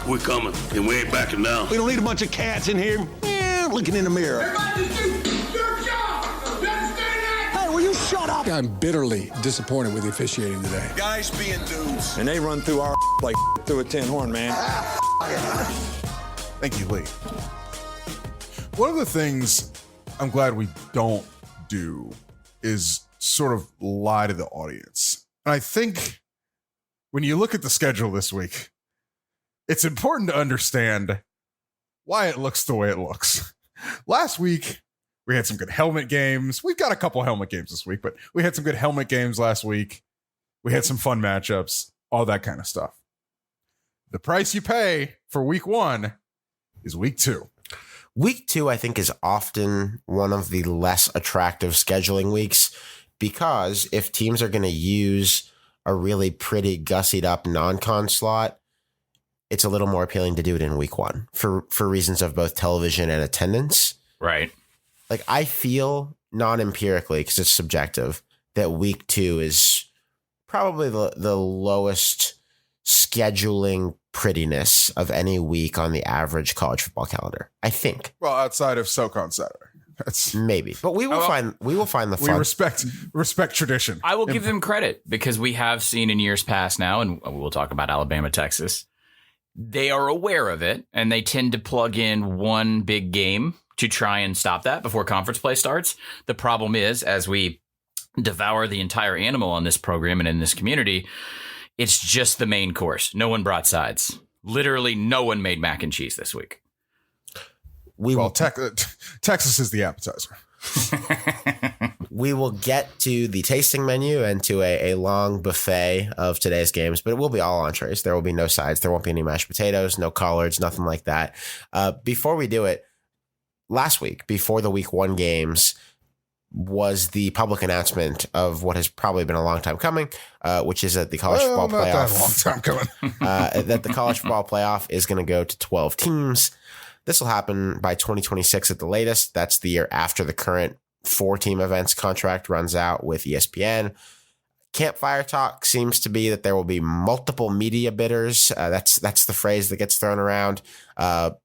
We're coming, and we ain't backing down. We don't need a bunch of cats in here looking in the mirror. Everybody just do your job. You understand that? Hey, will you shut up? I'm bitterly disappointed with the officiating today. Guys being dudes. And they run through our like through a tin horn, man. Thank you, Lee. One of the things I'm glad we don't do is sort of lie to the audience. And I think when you look at the schedule this week, it's important to understand why it looks the way it looks. Last week, we had some good helmet games. We've got a couple helmet games this week, but we had some good helmet games last week. We had some fun matchups, all that kind of stuff. The price you pay for week 1 is week 2. Week 2, I think, is often one of the less attractive scheduling weeks because if teams are going to use a really pretty gussied up non-con slot, it's a little more appealing to do it in week 1 for reasons of both television and attendance. Right. Like, I feel non-empirically, because it's subjective, that week 2 is probably the lowest scheduling prettiness of any week on the average college football calendar, I think. Well, outside of SoCon Saturday. That's maybe, but we will find the fun. We respect tradition. I will give them credit because we have seen in years past now, and we'll talk about Alabama, Texas. They are aware of it, and they tend to plug in one big game to try and stop that before conference play starts. The problem is, as we devour the entire animal on this program and in this community, it's just the main course. No one brought sides. Literally, no one made mac and cheese this week. Texas is the appetizer. We will get to the tasting menu and to a long buffet of today's games, but it will be all entrees. There will be no sides. There won't be any mashed potatoes, no collards, nothing like that. Before we do it, last week, before the week 1 games, was the public announcement of what has probably been a long time coming, which is that the college football playoff. Not that long time coming. That the college football playoff is going to go to 12 teams. This will happen by 2026 at the latest. That's the year after the current 4-team events contract runs out with ESPN. Campfire talk seems to be that there will be multiple media bidders. That's the phrase that gets thrown around.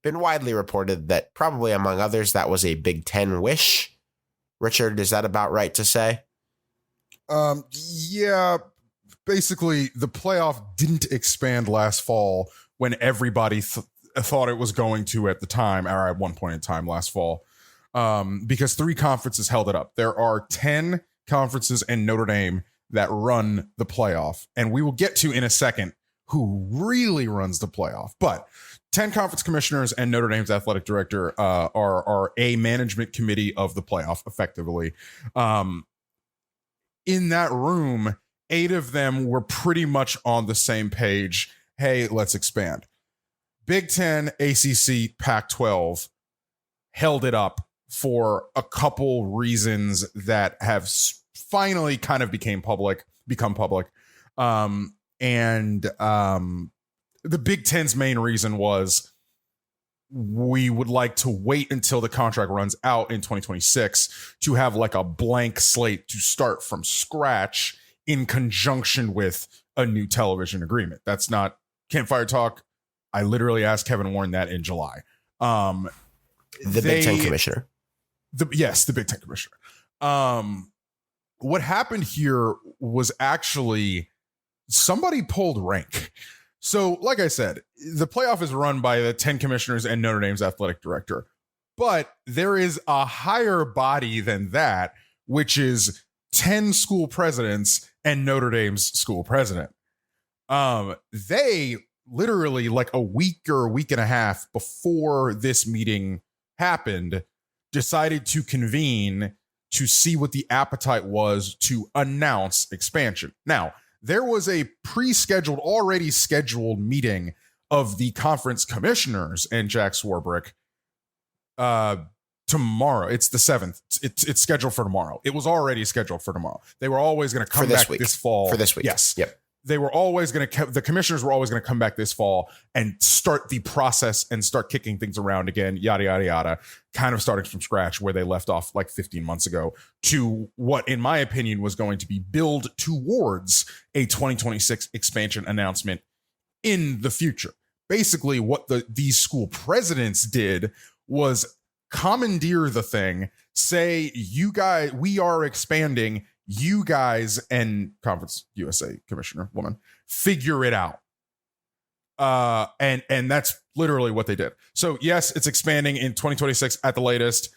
Been widely reported that probably among others, that was a Big Ten wish. Richard, is that about right to say? Yeah, basically the playoff didn't expand last fall when everybody thought it was going to at the time, or at one point in time last fall, because 3 conferences held it up. There are 10 conferences and Notre Dame that run the playoff, and we will get to in a second who really runs the playoff. But 10 conference commissioners and Notre Dame's athletic director are a management committee of the playoff, effectively. In that room, 8 of them were pretty much on the same page. Hey, let's expand. Big Ten, ACC, Pac-12 held it up for a couple reasons that have finally kind of become public. The Big Ten's main reason was we would like to wait until the contract runs out in 2026 to have like a blank slate to start from scratch in conjunction with a new television agreement. That's not campfire talk. I literally asked Kevin Warren that in July. The Big Ten commissioner. The Big Ten commissioner. What happened here was actually somebody pulled rank. So, like I said, the playoff is run by the 10 commissioners and Notre Dame's athletic director. But there is a higher body than that, which is 10 school presidents and Notre Dame's school president. They literally like a week or a week and a half before this meeting happened, decided to convene to see what the appetite was to announce expansion. Now, there was a already scheduled meeting of the conference commissioners and Jack Swarbrick tomorrow. It's the 7th. It's scheduled for tomorrow. It was already scheduled for tomorrow. They were always going to come back this fall. For this week. Yes. Yep. They were always going to, the commissioners were always going to come back this fall and start the process and start kicking things around again, yada, yada, yada, kind of starting from scratch where they left off like 15 months ago to what, in my opinion, was going to be build towards a 2026 expansion announcement in the future. basically what these school presidents did was commandeer the thing, say, you guys, we are expanding, you guys, and Conference USA commissioner woman, figure it out. And that's literally what they did. So yes, it's expanding in 2026 at the latest.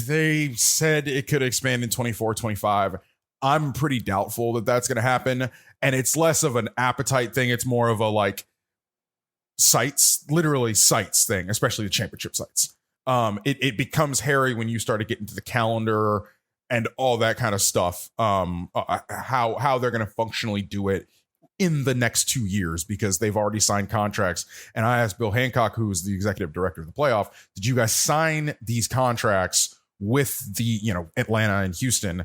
They said it could expand in 24, 25. I'm pretty doubtful that that's going to happen. And it's less of an appetite thing. It's more of a like sites, literally sites thing, especially the championship sites. It becomes hairy when you start to get into the calendar and all that kind of stuff. How they're going to functionally do it in the next 2 years, because they've already signed contracts. And I asked Bill Hancock, who is the executive director of the playoff, did you guys sign these contracts with the, Atlanta and Houston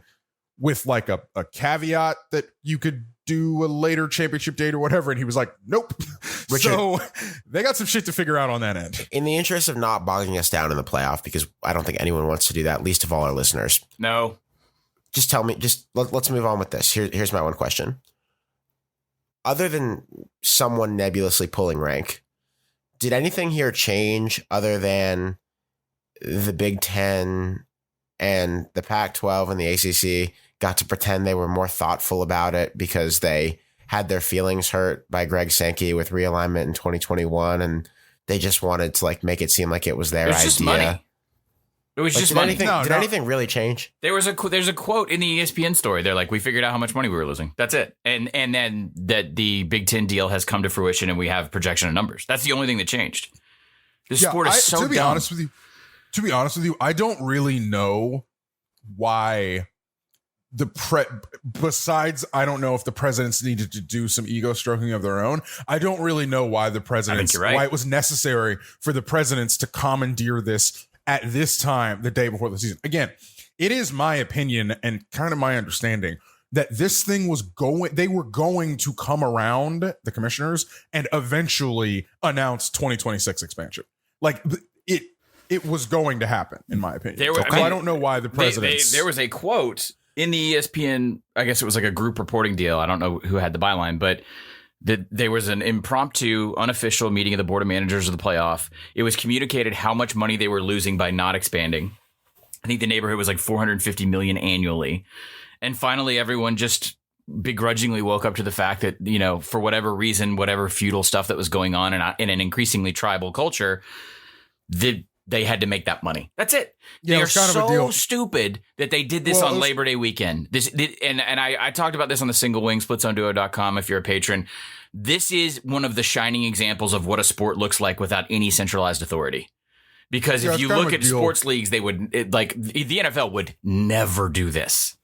with like a caveat that you could do a later championship date or whatever? And he was like, nope. Richard, so they got some shit to figure out on that end. In the interest of not bogging us down in the playoff, because I don't think anyone wants to do that, least of all our listeners. No. Just tell me, let's move on with this. Here's my one question. Other than someone nebulously pulling rank, did anything here change other than the Big Ten and the Pac-12 and the ACC got to pretend they were more thoughtful about it because they had their feelings hurt by Greg Sankey with realignment in 2021, and they just wanted to like make it seem like it was their idea? Just money. It was just money. Did anything really change? There's a quote in the ESPN story. They're like, we figured out how much money we were losing. That's it. And then that the Big Ten deal has come to fruition and we have projection of numbers. That's the only thing that changed. The sport is so dumb. To be honest with you, I don't really know why besides, I don't know if the presidents needed to do some ego stroking of their own. I don't really know why the presidents, why it was necessary for the presidents to commandeer this at this time, the day before the season. Again, it is my opinion and kind of my understanding that this thing they were going to come around, the commissioners, and eventually announce 2026 expansion. Like it was going to happen, in my opinion. I don't know why the presidents. There was a quote in the ESPN, I guess it was like a group reporting deal. I don't know who had the byline, but there was an impromptu, unofficial meeting of the board of managers of the playoff. It was communicated how much money they were losing by not expanding. I think the neighborhood was like $450 million annually. And finally, everyone just begrudgingly woke up to the fact that, for whatever reason, whatever feudal stuff that was going on in an increasingly tribal culture, they had to make that money. That's it. Yeah, they are so stupid that they did this on Labor Day weekend. I talked about this on the Single Wing, splitzonduo.com if you're a patron. This is one of the shining examples of what a sport looks like without any centralized authority. Because if you look at sports leagues, they would the NFL would never do this.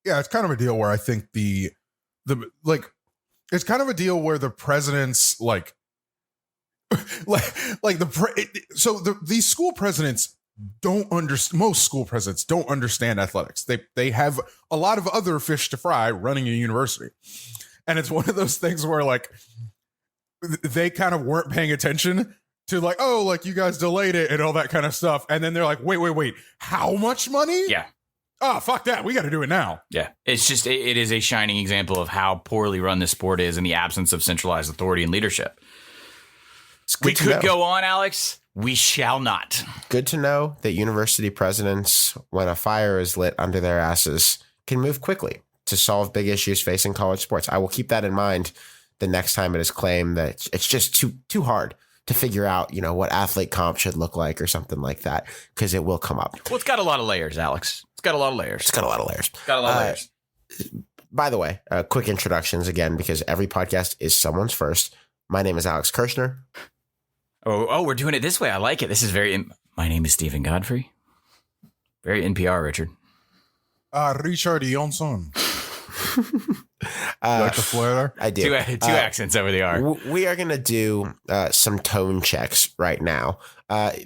Yeah, it's kind of a deal where I think it's kind of a deal where the presidents these school presidents don't understand. Most school presidents don't understand athletics. They have a lot of other fish to fry running a university, and it's one of those things where they kind of weren't paying attention to you guys delayed it and all that kind of stuff, and then they're like, wait, how much money? Yeah. Oh, fuck that. We got to do it now. Yeah. It's just it is a shining example of how poorly run this sport is in the absence of centralized authority and leadership. We could go on, Alex. We shall not. Good to know that university presidents, when a fire is lit under their asses, can move quickly to solve big issues facing college sports. I will keep that in mind the next time it is claimed that it's just too hard to figure out, what athlete comp should look like or something like that, because it will come up. Well, it's got a lot of layers, Alex. It's got a lot of layers. By the way, quick introductions again, because every podcast is someone's first. My name is Alex Kirshner. Oh, we're doing it this way. I like it. This is my name is Stephen Godfrey. Very NPR, Richard. Richard Johnson. Like the flair? I do. Two accents over the R. We are going to do some tone checks right now.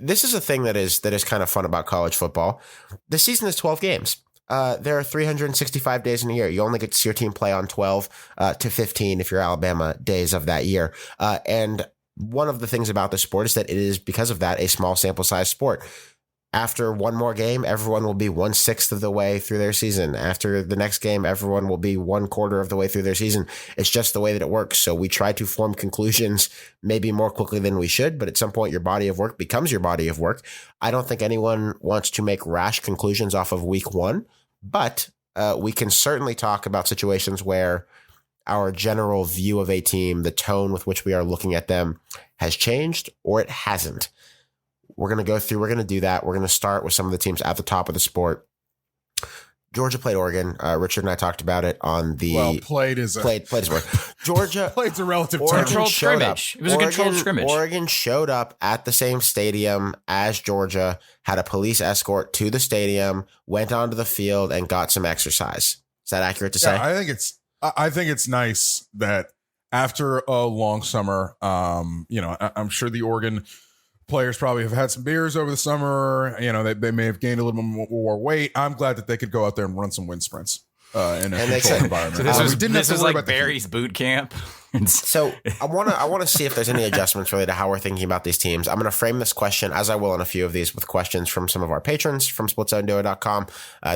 This is a thing that is kind of fun about college football. The season is 12 games. There are 365 days in a year. You only get to see your team play on 12 to 15 if you're Alabama days of that year. And one of the things about the sport is that it is, because of that, a small sample size sport. After one more game, everyone will be 1/6 of the way through their season. After the next game, everyone will be 1/4 of the way through their season. It's just the way that it works. So we try to form conclusions maybe more quickly than we should, but at some point your body of work becomes your body of work. I don't think anyone wants to make rash conclusions off of week one, but we can certainly talk about situations where our general view of a team, the tone with which we are looking at them has changed or it hasn't. We're going to do that. We're going to start with some of the teams at the top of the sport. Georgia played Oregon. Richard and I talked about it on the played is a word. Georgia played's a relative Oregon term. Controlled showed up. scrimmage. It was a controlled scrimmage. Oregon showed up at the same stadium as Georgia, had a police escort to the stadium, went onto the field, and got some exercise. Is that accurate to say? Yeah, I think it's nice that after a long summer, I'm sure the Oregon players probably have had some beers over the summer. They may have gained a little bit more weight. I'm glad that they could go out there and run some wind sprints in a controlled environment. So this we was like Barry's boot camp. So I want to see if there's any adjustments related to how we're thinking about these teams. I'm going to frame this question, as I will in a few of these, with questions from some of our patrons from splitzoneduo.com.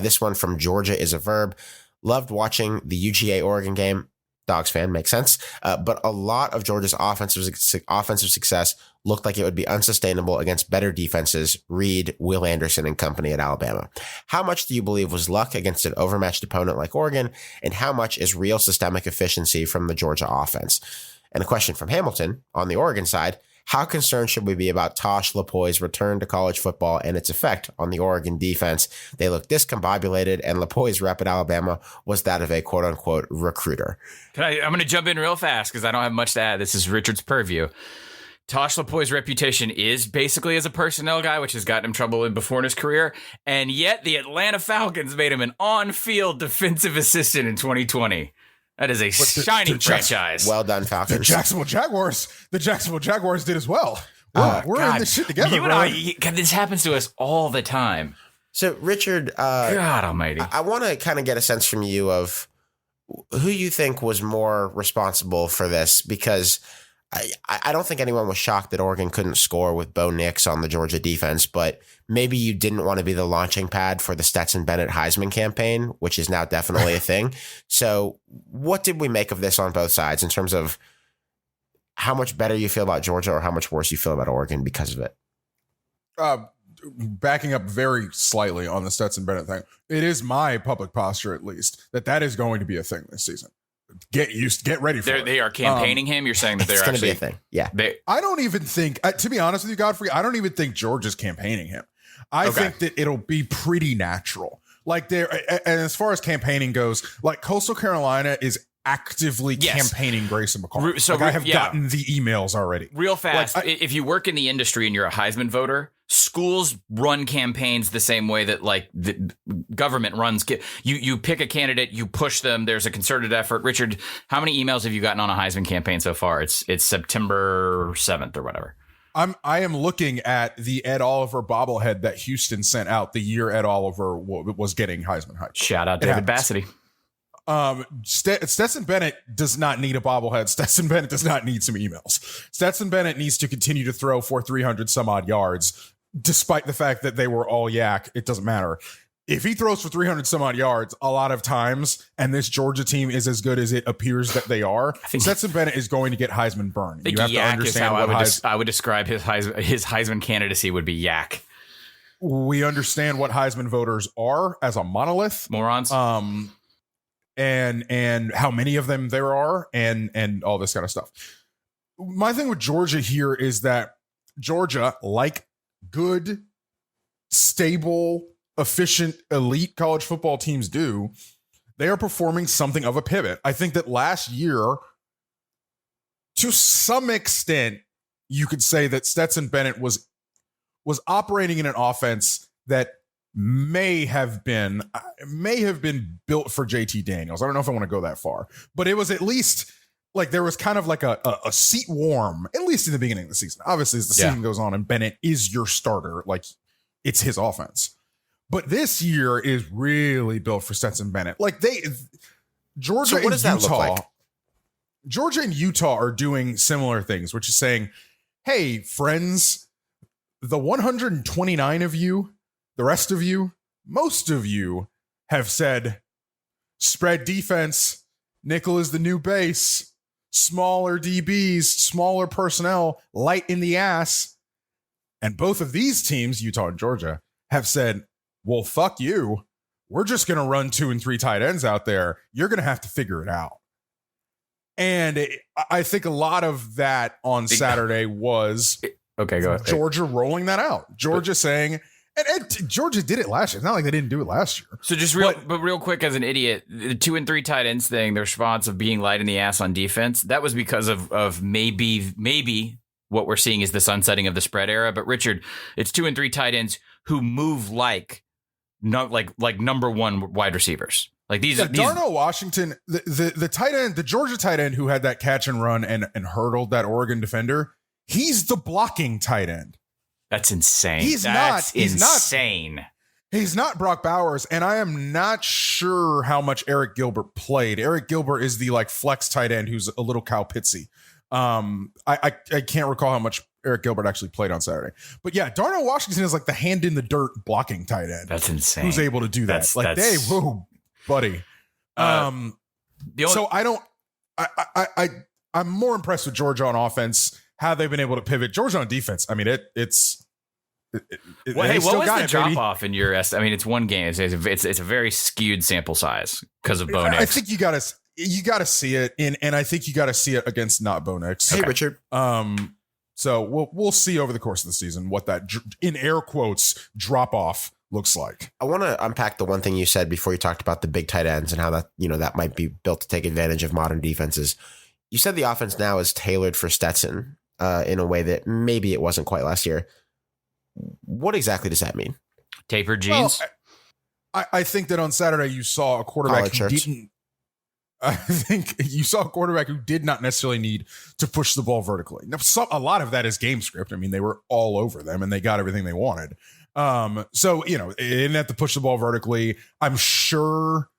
This one from Georgia is a verb. Loved watching the UGA Oregon game. Dogs fan, makes sense. But a lot of Georgia's offensive success looked like it would be unsustainable against better defenses, Reed, Will Anderson, and company at Alabama. How much do you believe was luck against an overmatched opponent like Oregon, and how much is real systemic efficiency from the Georgia offense? And a question from Hamilton on the Oregon side. How concerned should we be about Tosh Lupoi return to college football and its effect on the Oregon defense? They look discombobulated, and Lupoi's rep at Alabama was that of a quote-unquote recruiter. I'm going to jump in real fast because I don't have much to add. This is Richard's purview. Tosh Lupoi's reputation is basically as a personnel guy, which has gotten him trouble before in his career, and yet the Atlanta Falcons made him an on-field defensive assistant in 2020. That is a shining franchise. Well done, Falcons. The Jacksonville Jaguars did as well. We're in this shit together, bro. This happens to us all the time. So, Richard, God almighty. I want to kind of get a sense from you of who you think was more responsible for this, because I don't think anyone was shocked that Oregon couldn't score with Bo Nix on the Georgia defense, but maybe you didn't want to be the launching pad for the Stetson Bennett Heisman campaign, which is now definitely a thing. So what did we make of this on both sides in terms of how much better you feel about Georgia or how much worse you feel about Oregon because of it? Backing up very slightly on the Stetson Bennett thing, it is my public posture, at least, that is going to be a thing this season. Get ready for it. They are campaigning him. You're saying that they're going to actually be a thing. Yeah. I don't even think, to be honest with you, Godfrey, I don't even think Georgia's campaigning him. I think that it'll be pretty natural. Like and as far as campaigning goes, like Coastal Carolina is actively campaigning Grayson McCall. So I have gotten the emails already. Real fast. If you work in the industry and you're a Heisman voter, schools run campaigns the same way that like the government runs. You pick a candidate, you push them. There's a concerted effort. Richard, how many emails have you gotten on a Heisman campaign so far? It's September 7th or whatever. I am looking at the Ed Oliver bobblehead that Houston sent out the year Ed Oliver was getting Heisman hype. Shout out David Bassity. Stetson Bennett does not need a bobblehead. Stetson Bennett does not need some emails. Stetson Bennett needs to continue to throw for 300 some odd yards, despite the fact that they were all yak. It doesn't matter. If he throws for 300 some odd yards a lot of times, and this Georgia team is as good as it appears that they are, Stetson Bennett is going to get Heisman burn. You have to understand what I would describe his Heisman candidacy would be yak. We understand what Heisman voters are as a monolith. Morons. And how many of them there are and all this kind of stuff. My thing with Georgia here is that Georgia, like good, stable, efficient, elite college football teams do, they are performing something of a pivot. I think that last year, to some extent, you could say that Stetson Bennett was operating in an offense that may have been built for JT Daniels. I don't know if I want to go that far, but it was at least like there was kind of like a seat warm, at least in the beginning of the season. Obviously, as the season goes on and Bennett is your starter, like it's his offense. But this year is really built for Stetson Bennett. Like Georgia and Utah, look like? Georgia and Utah are doing similar things, which is saying, hey, friends, the 129 of you The rest of you, most of you, have said spread defense, nickel is the new base, smaller DBs, smaller personnel, light in the ass. And both of these teams, Utah and Georgia, have said, well, fuck you. We're just going to run 2 and 3 tight ends out there. You're going to have to figure it out. And I think a lot of that on Saturday was okay, go ahead. Georgia rolling that out. Georgia saying, and Georgia did it last year. It's not like they didn't do it last year. So just real quick, as an idiot, the 2 and 3 tight ends thing, the response of being light in the ass on defense, that was because of maybe what we're seeing is the sunsetting of the spread era. But Richard, it's 2 and 3 tight ends who move like number one wide receivers. Like these, Darnell Washington, the tight end, the Georgia tight end who had that catch and run and hurdled that Oregon defender. He's the blocking tight end. That's insane. He's insane. He's not Brock Bowers, and I am not sure how much Eric Gilbert played. Eric Gilbert is the like flex tight end who's a little Kyle Pittsy. I can't recall how much Eric Gilbert actually played on Saturday. But yeah, Darnell Washington is like the hand in the dirt blocking tight end. That's insane. Who's able to do that? Hey, whoa, buddy. So I'm more impressed with Georgia on offense, how they've been able to pivot. Georgia on defense, I mean, what was the drop off in your I mean, it's one game. It's a very skewed sample size because of Bo Nix. I think you got to see it and I think you got to see it against not Bo Nix. Hey, Richard. So we'll see over the course of the season what that in air quotes drop off looks like. I want to unpack the one thing you said before you talked about the big tight ends and how that might be built to take advantage of modern defenses. You said the offense now is tailored for Stetson in a way that maybe it wasn't quite last year. What exactly does that mean? Tapered jeans? Well, I think that on Saturday you saw a quarterback who didn't. I think you saw a quarterback who did not necessarily need to push the ball vertically. Now, a lot of that is game script. I mean, they were all over them and they got everything they wanted. So, they didn't have to push the ball vertically. I'm sure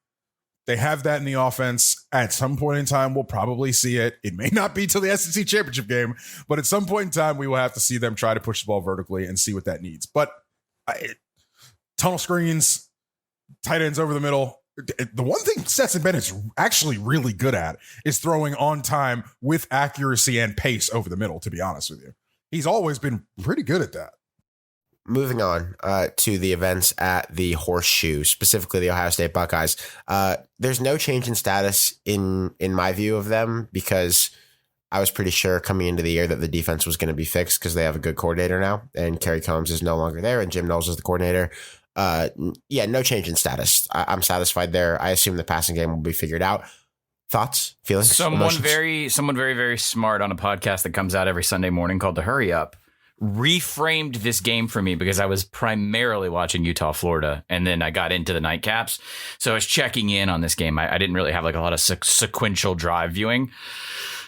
they have that in the offense. At some point in time, we'll probably see it. It may not be till the SEC championship game, but at some point in time, we will have to see them try to push the ball vertically and see what that needs. But tunnel screens, tight ends over the middle. The one thing Stetson Bennett's actually really good at is throwing on time with accuracy and pace over the middle, to be honest with you. He's always been pretty good at that. Moving on to the events at the Horseshoe, specifically the Ohio State Buckeyes. There's no change in status in my view of them because I was pretty sure coming into the year that the defense was going to be fixed because they have a good coordinator now and Kerry Combs is no longer there and Jim Knowles is the coordinator. No change in status. I'm satisfied there. I assume the passing game will be figured out. Thoughts, feelings, someone very, very smart on a podcast that comes out every Sunday morning called The Hurry Up reframed this game for me because I was primarily watching Utah, Florida, and then I got into the nightcaps. So I was checking in on this game. I didn't really have like a lot of sequential drive viewing.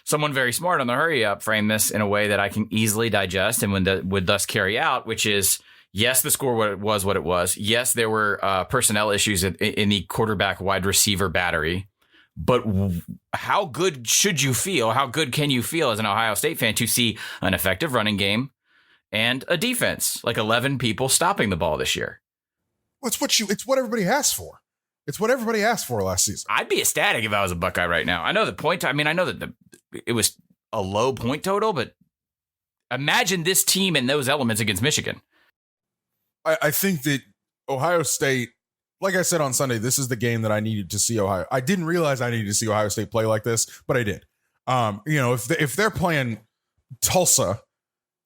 Someone very smart on The Hurry Up framed this in a way that I can easily digest and would thus carry out, which is, yes, the score was what it was. Yes, there were personnel issues in the quarterback wide receiver battery. But how good should you feel? How good can you feel as an Ohio State fan to see an effective running game and a defense, like 11 people stopping the ball this year? Well, it's what everybody asked for. It's what everybody asked for last season. I'd be ecstatic if I was a Buckeye right now. I know I know that it was a low point total, but imagine this team and those elements against Michigan. I think that Ohio State, like I said on Sunday, this is the game that I needed to see Ohio. I didn't realize I needed to see Ohio State play like this, but I did. If they're playing Tulsa,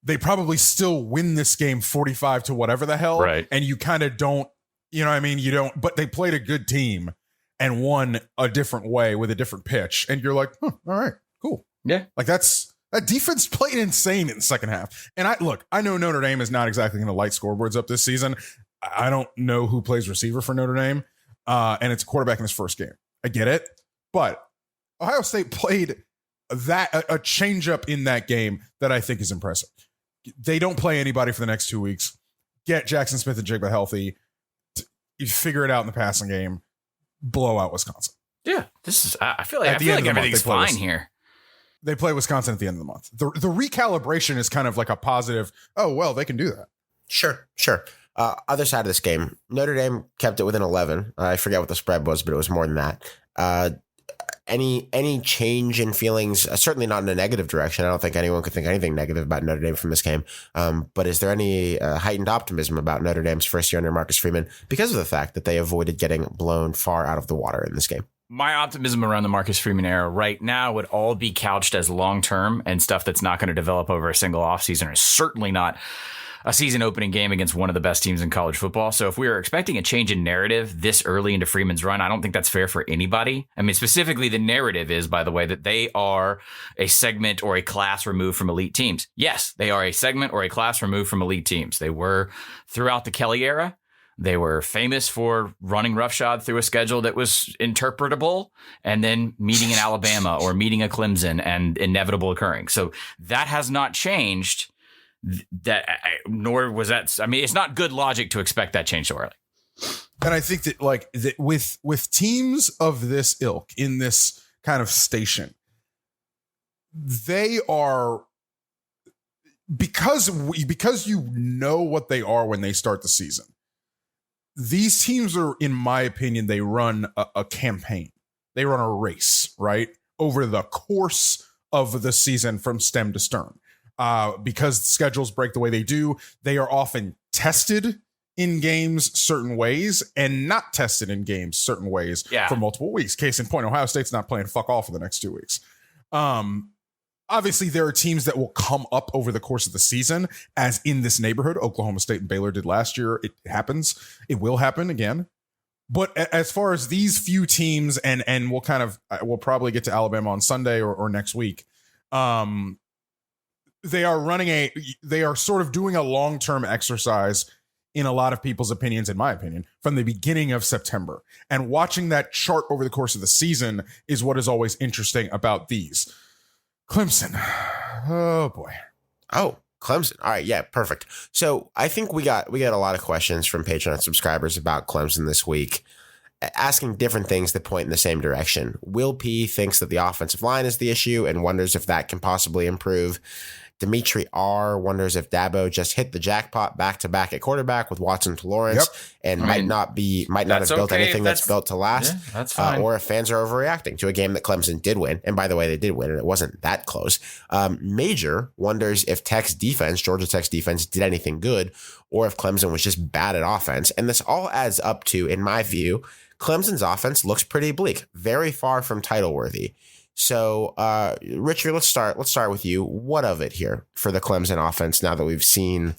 they probably still win this game 45 to whatever the hell. Right. And you kind of don't, you don't, but they played a good team and won a different way with a different pitch. And you're like, all right, cool. Yeah. Like that defense played insane in the second half. And I know Notre Dame is not exactly going to light scoreboards up this season. I don't know who plays receiver for Notre Dame. And it's a quarterback in his first game. I get it. But Ohio State played a change up in that game that I think is impressive. They don't play anybody for the next 2 weeks. Get Jackson Smith and Jigba healthy. You figure it out in the passing game. Blow out Wisconsin. Yeah. I feel like everything's fine here. They play Wisconsin at the end of the month. The recalibration is kind of like a positive. Oh, well, they can do that. Sure. Other side of this game, Notre Dame kept it within 11. I forget what the spread was, but it was more than that. Any change in feelings? Certainly not in a negative direction. I don't think anyone could think anything negative about Notre Dame from this game. But is there any heightened optimism about Notre Dame's first year under Marcus Freeman because of the fact that they avoided getting blown far out of the water in this game? My optimism around the Marcus Freeman era right now would all be couched as long-term and stuff that's not going to develop over a single offseason, or certainly not a season opening game against one of the best teams in college football. So if we were expecting a change in narrative this early into Freeman's run, I don't think that's fair for anybody. I mean, specifically the narrative is, by the way, that they are a segment or a class removed from elite teams. Yes, they are a segment or a class removed from elite teams. They were throughout the Kelly era. They were famous for running roughshod through a schedule that was interpretable and then meeting an Alabama or meeting a Clemson and inevitable occurring. So that has not changed. Nor was that. I mean, it's not good logic to expect that change so early. And I think that with teams of this ilk in this kind of station, they are, because you know what they are when they start the season. These teams are, in my opinion, they run a campaign. They run a race, right? Over the course of the season from stem to stern. Because schedules break the way they do, they are often tested in games certain ways and not tested in games certain ways for multiple weeks. Case in point, Ohio State's not playing fuck all for the next 2 weeks. Obviously, there are teams that will come up over the course of the season, as in this neighborhood. Oklahoma State and Baylor did last year. It happens. It will happen again. But as far as these few teams, and we'll probably get to Alabama on Sunday or next week. They are sort of doing a long-term exercise in a lot of people's opinions, in my opinion, from the beginning of September. And watching that chart over the course of the season is what is always interesting about these. Clemson. Oh boy. Oh, Clemson. All right. Yeah, perfect. So I think we got a lot of questions from Patreon subscribers about Clemson this week, asking different things that point in the same direction. Will P thinks that the offensive line is the issue and wonders if that can possibly improve. Dimitri R wonders if Dabo just hit the jackpot back-to-back at quarterback with Watson to Lawrence and might not have built anything that's built to last. Yeah, that's fine. Or if fans are overreacting to a game that Clemson did win. And by the way, they did win, and it wasn't that close. Major wonders if Georgia Tech's defense did anything good, or if Clemson was just bad at offense. And this all adds up to, in my view, Clemson's offense looks pretty bleak, very far from title worthy. So, Richard, let's start with you. What of it here for the Clemson offense now that we've seen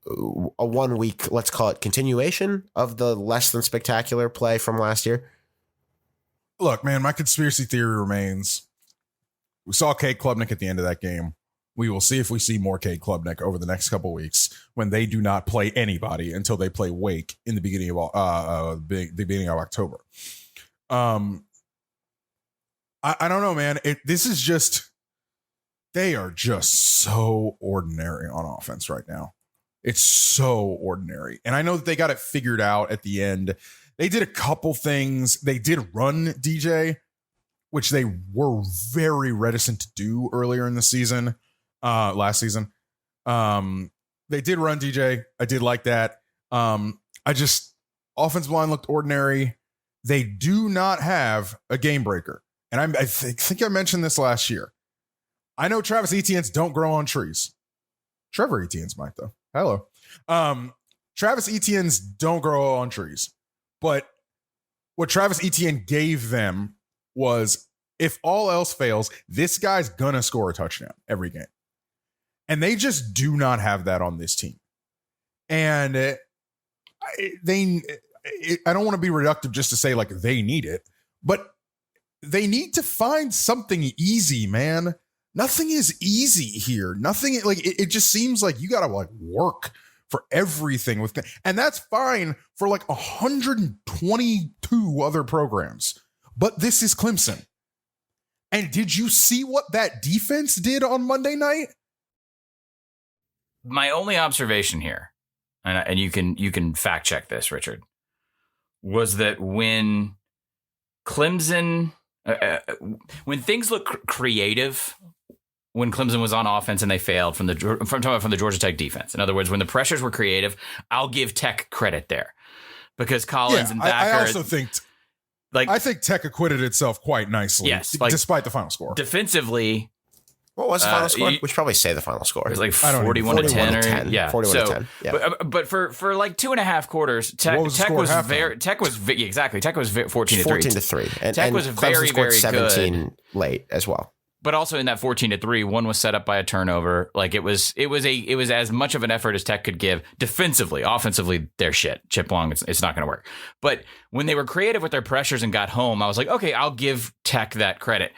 a 1 week, let's call it, continuation of the less than spectacular play from last year? Look, man, my conspiracy theory remains. We saw Cade Klubnik at the end of that game. We will see if we see more Cade Klubnik over the next couple of weeks when they do not play anybody until they play Wake in the beginning of beginning of October. I don't know, man. This is just, they are just so ordinary on offense right now. It's so ordinary. And I know that they got it figured out at the end. They did a couple things. They did run DJ, which they were very reticent to do earlier in the season, last season. They did run DJ. I did like that. Offensive line looked ordinary. They do not have a game breaker. And I think I mentioned this last year. I know Travis Etienne's don't grow on trees. Trevor Etienne's might, though. Hello. Travis Etienne's don't grow on trees. But what Travis Etienne gave them was, if all else fails, this guy's going to score a touchdown every game. And they just do not have that on this team. And I don't want to be reductive just to say, like, they need it. But they need to find something easy, man. Nothing is easy here. Nothing, like, it just seems like you got to, like, work for everything with, and that's fine for like 122 other programs. But this is Clemson. And did you see what that defense did on Monday night? My only observation here, and you can fact check this, Richard, was that when Clemson, when things look creative, when Clemson was on offense and they failed from the Georgia Tech defense. In other words, when the pressures were creative, I'll give Tech credit there because Collins and Thacker. I also think I think Tech acquitted itself quite nicely. Yes, despite the final score. Defensively, What was the final score? We should probably say the final score. it was like I don't know. 41 to 10 or 10. yeah, 41 to so, 10. Yeah. But for like 2.5 quarters, Tech What was the Tech score was at halftime? very Tech was exactly Tech was 14 to 3. 14 to 3. And Tech was Clemson very, scored very 17 good. late as well. But also in that 14 to 3, one was set up by a turnover. Like it was as much of an effort as Tech could give defensively. Offensively, they're shit. Chip Long, it's not going to work. But when they were creative with their pressures and got home, I was like, okay, I'll give Tech that credit.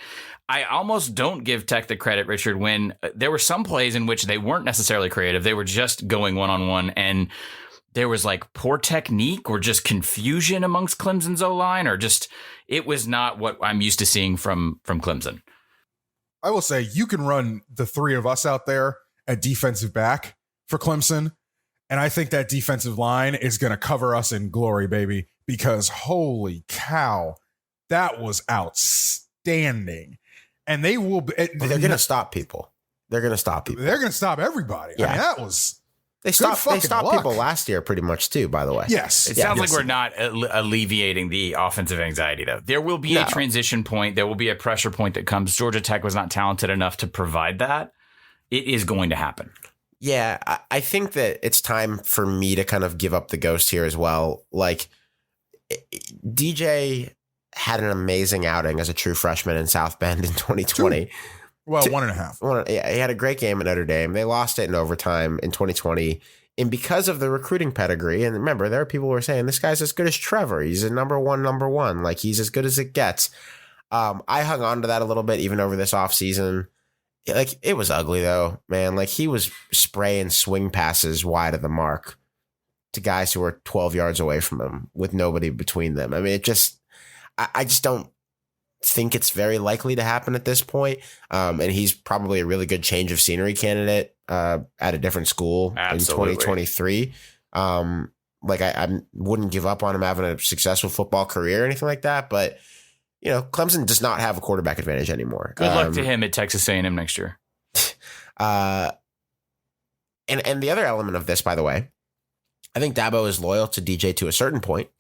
I almost don't give Tech the credit, Richard, when there were some plays in which they weren't necessarily creative. They were just going one-on-one, and there was like poor technique or just confusion amongst Clemson's O-line, or just it was not what I'm used to seeing from Clemson. I will say you can run the three of us out there at defensive back for Clemson. And I think that defensive line is going to cover us in glory, baby, because holy cow, that was outstanding. And they will be, But they're going to stop people. They're going to stop people. They're going to stop everybody. Yeah. I mean, that was They good stopped fucking luck. people last year pretty much too, by the way. Yes. It Yeah. sounds Yes. like we're not alleviating the offensive anxiety, though. There will be No. a transition point. There will be a pressure point that comes. Georgia Tech was not talented enough to provide that. It is going to happen. Yeah, I think that it's time for me to kind of give up the ghost here as well. Like, DJ had an amazing outing as a true freshman in South Bend in 2020. Well, 1.5. Yeah, he had a great game at Notre Dame. They lost it in overtime in 2020. And because of the recruiting pedigree, and remember, there are people who are saying this guy's as good as Trevor. He's a number one. Like, he's as good as it gets. I hung on to that a little bit even over this offseason. Like, it was ugly, though, man. Like, he was spraying swing passes wide of the mark to guys who were 12 yards away from him with nobody between them. I mean, I just don't think it's very likely to happen at this point. And he's probably a really good change of scenery candidate at a different school Absolutely. in 2023. Like, I wouldn't give up on him having a successful football career or anything like that. But, you know, Clemson does not have a quarterback advantage anymore. Good luck to him at Texas A&M next year. And the other element of this, by the way, I think Dabo is loyal to DJ to a certain point.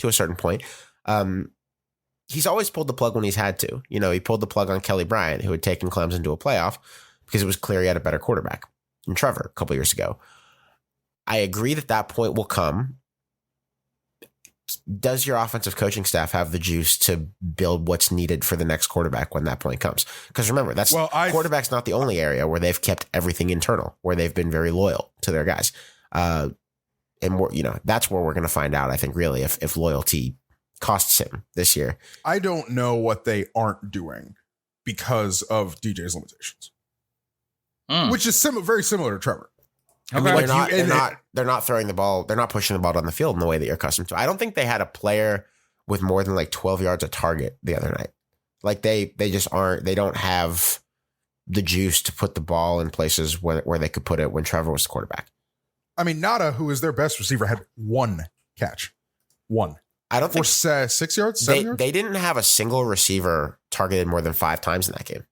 He's always pulled the plug when he's had to. You know, he pulled the plug on Kelly Bryant, who had taken Clemson to a playoff because it was clear he had a better quarterback than Trevor a couple years ago. I agree that point will come. Does your offensive coaching staff have the juice to build what's needed for the next quarterback when that point comes? Because remember, quarterback's not the only area where they've kept everything internal, where they've been very loyal to their guys. And that's where we're going to find out, I think, really, if loyalty costs him this year. I don't know what they aren't doing because of DJ's limitations, which is very similar to Trevor. I mean, they're not throwing the ball. They're not pushing the ball down the field in the way that you're accustomed to. I don't think they had a player with more than like 12 yards a target the other night. Like they just aren't. They don't have the juice to put the ball in places where they could put it when Trevor was the quarterback. I mean, Nada, who is their best receiver, had one catch. One. I don't think for 6 yards. 7 yards? They didn't have a single receiver targeted more than 5 times in that game.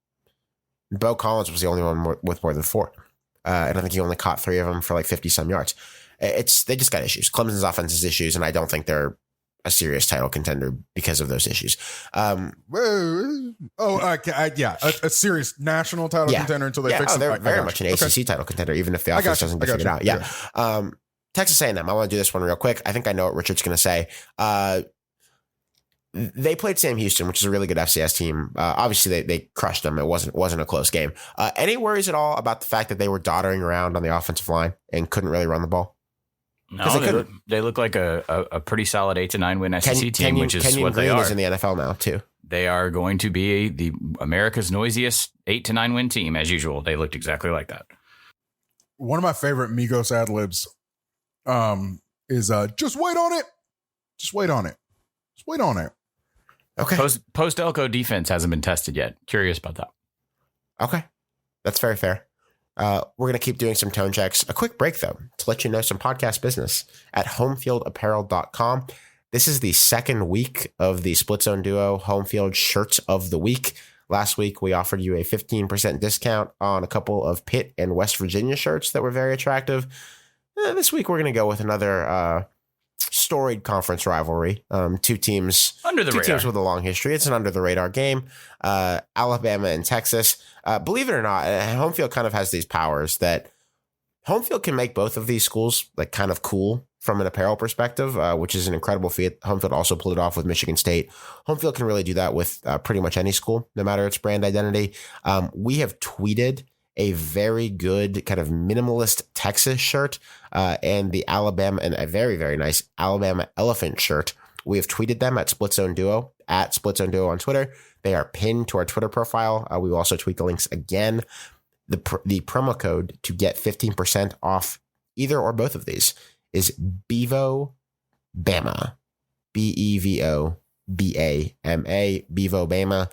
Bo Collins was the only one with more than 4. And I think he only caught 3 of them for like 50 some yards. They just got issues. Clemson's offense has issues, and I don't think they're a serious title contender because of those issues. A serious national title contender until they fix it. They're very much an ACC title contender, even if the offense doesn't get figured out. Yeah. Texas A&M. I want to do this one real quick. I think I know what Richard's going to say. They played Sam Houston, which is a really good FCS team. Obviously, they crushed them. It wasn't a close game. Any worries at all about the fact that they were doddering around on the offensive line and couldn't really run the ball? No, they look like a pretty solid 8-9 win SEC team, which is Kenyon what Green they are. is in the NFL now too. They are going to be the America's noisiest 8-9 win team as usual. They looked exactly like that. One of my favorite Migos ad libs is just wait on it. Just wait on it. Just wait on it. Okay. Post Elko defense hasn't been tested yet. Curious about that. Okay. That's very fair. We're going to keep doing some tone checks. A quick break, though, to let you know some podcast business at homefieldapparel.com. This is the second week of the Split Zone Duo Home Field Shirts of the Week. Last week, we offered you a 15% discount on a couple of Pitt and West Virginia shirts that were very attractive. This week, we're going to go with another storied conference rivalry. Two teams with a long history. It's an under the radar game. Alabama and Texas. Believe it or not, home field kind of has these powers that home field can make both of these schools like kind of cool from an apparel perspective, which is an incredible feat. Home field also pulled it off with Michigan State. Home field can really do that with pretty much any school, no matter its brand identity. We have tweeted a very good kind of minimalist Texas shirt and the Alabama, and a very, very nice Alabama elephant shirt. We have tweeted them at Split Zone Duo, at Split Zone Duo on Twitter. They are pinned to our Twitter profile. We will also tweet the links again. The promo code to get 15% off either or both of these is Bevo Bama, BEVO BAMA, Bevo Bama.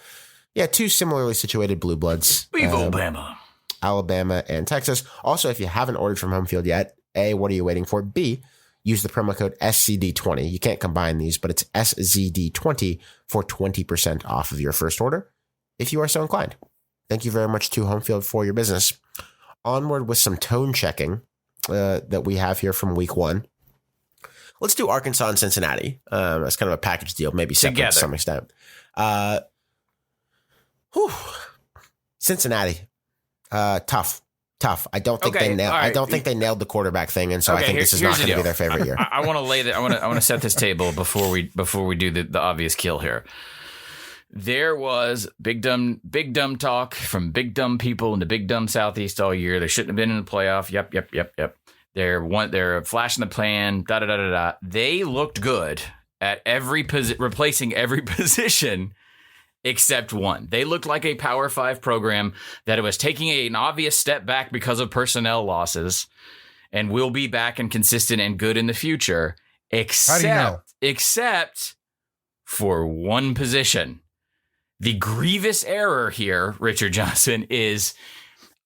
Yeah, two similarly situated blue bloods. Bevo Bama. Alabama and Texas. Also, if you haven't ordered from Home Field yet, A, what are you waiting for? B, use the promo code SCD20. You can't combine these, but it's SZD20 for 20% off of your first order if you are so inclined. Thank you very much to Home Field for your business. Onward with some tone checking that we have here from week 1. Let's do Arkansas and Cincinnati. That's kind of a package deal, maybe separate together to some extent. Cincinnati. Tough. I don't think they nailed. Right. I don't think they nailed the quarterback thing, and so I think this is not going to be their favorite year. I want to lay that. I want to set this table before we do the obvious kill here. There was big dumb talk from big dumb people in the big dumb Southeast all year. They shouldn't have been in the playoff. Yep. They're flashing the pan. They looked good at replacing every position except one. They looked like a Power 5 program that was taking an obvious step back because of personnel losses and will be back and consistent and good in the future, except for one position. The grievous error here, Richard Johnson, is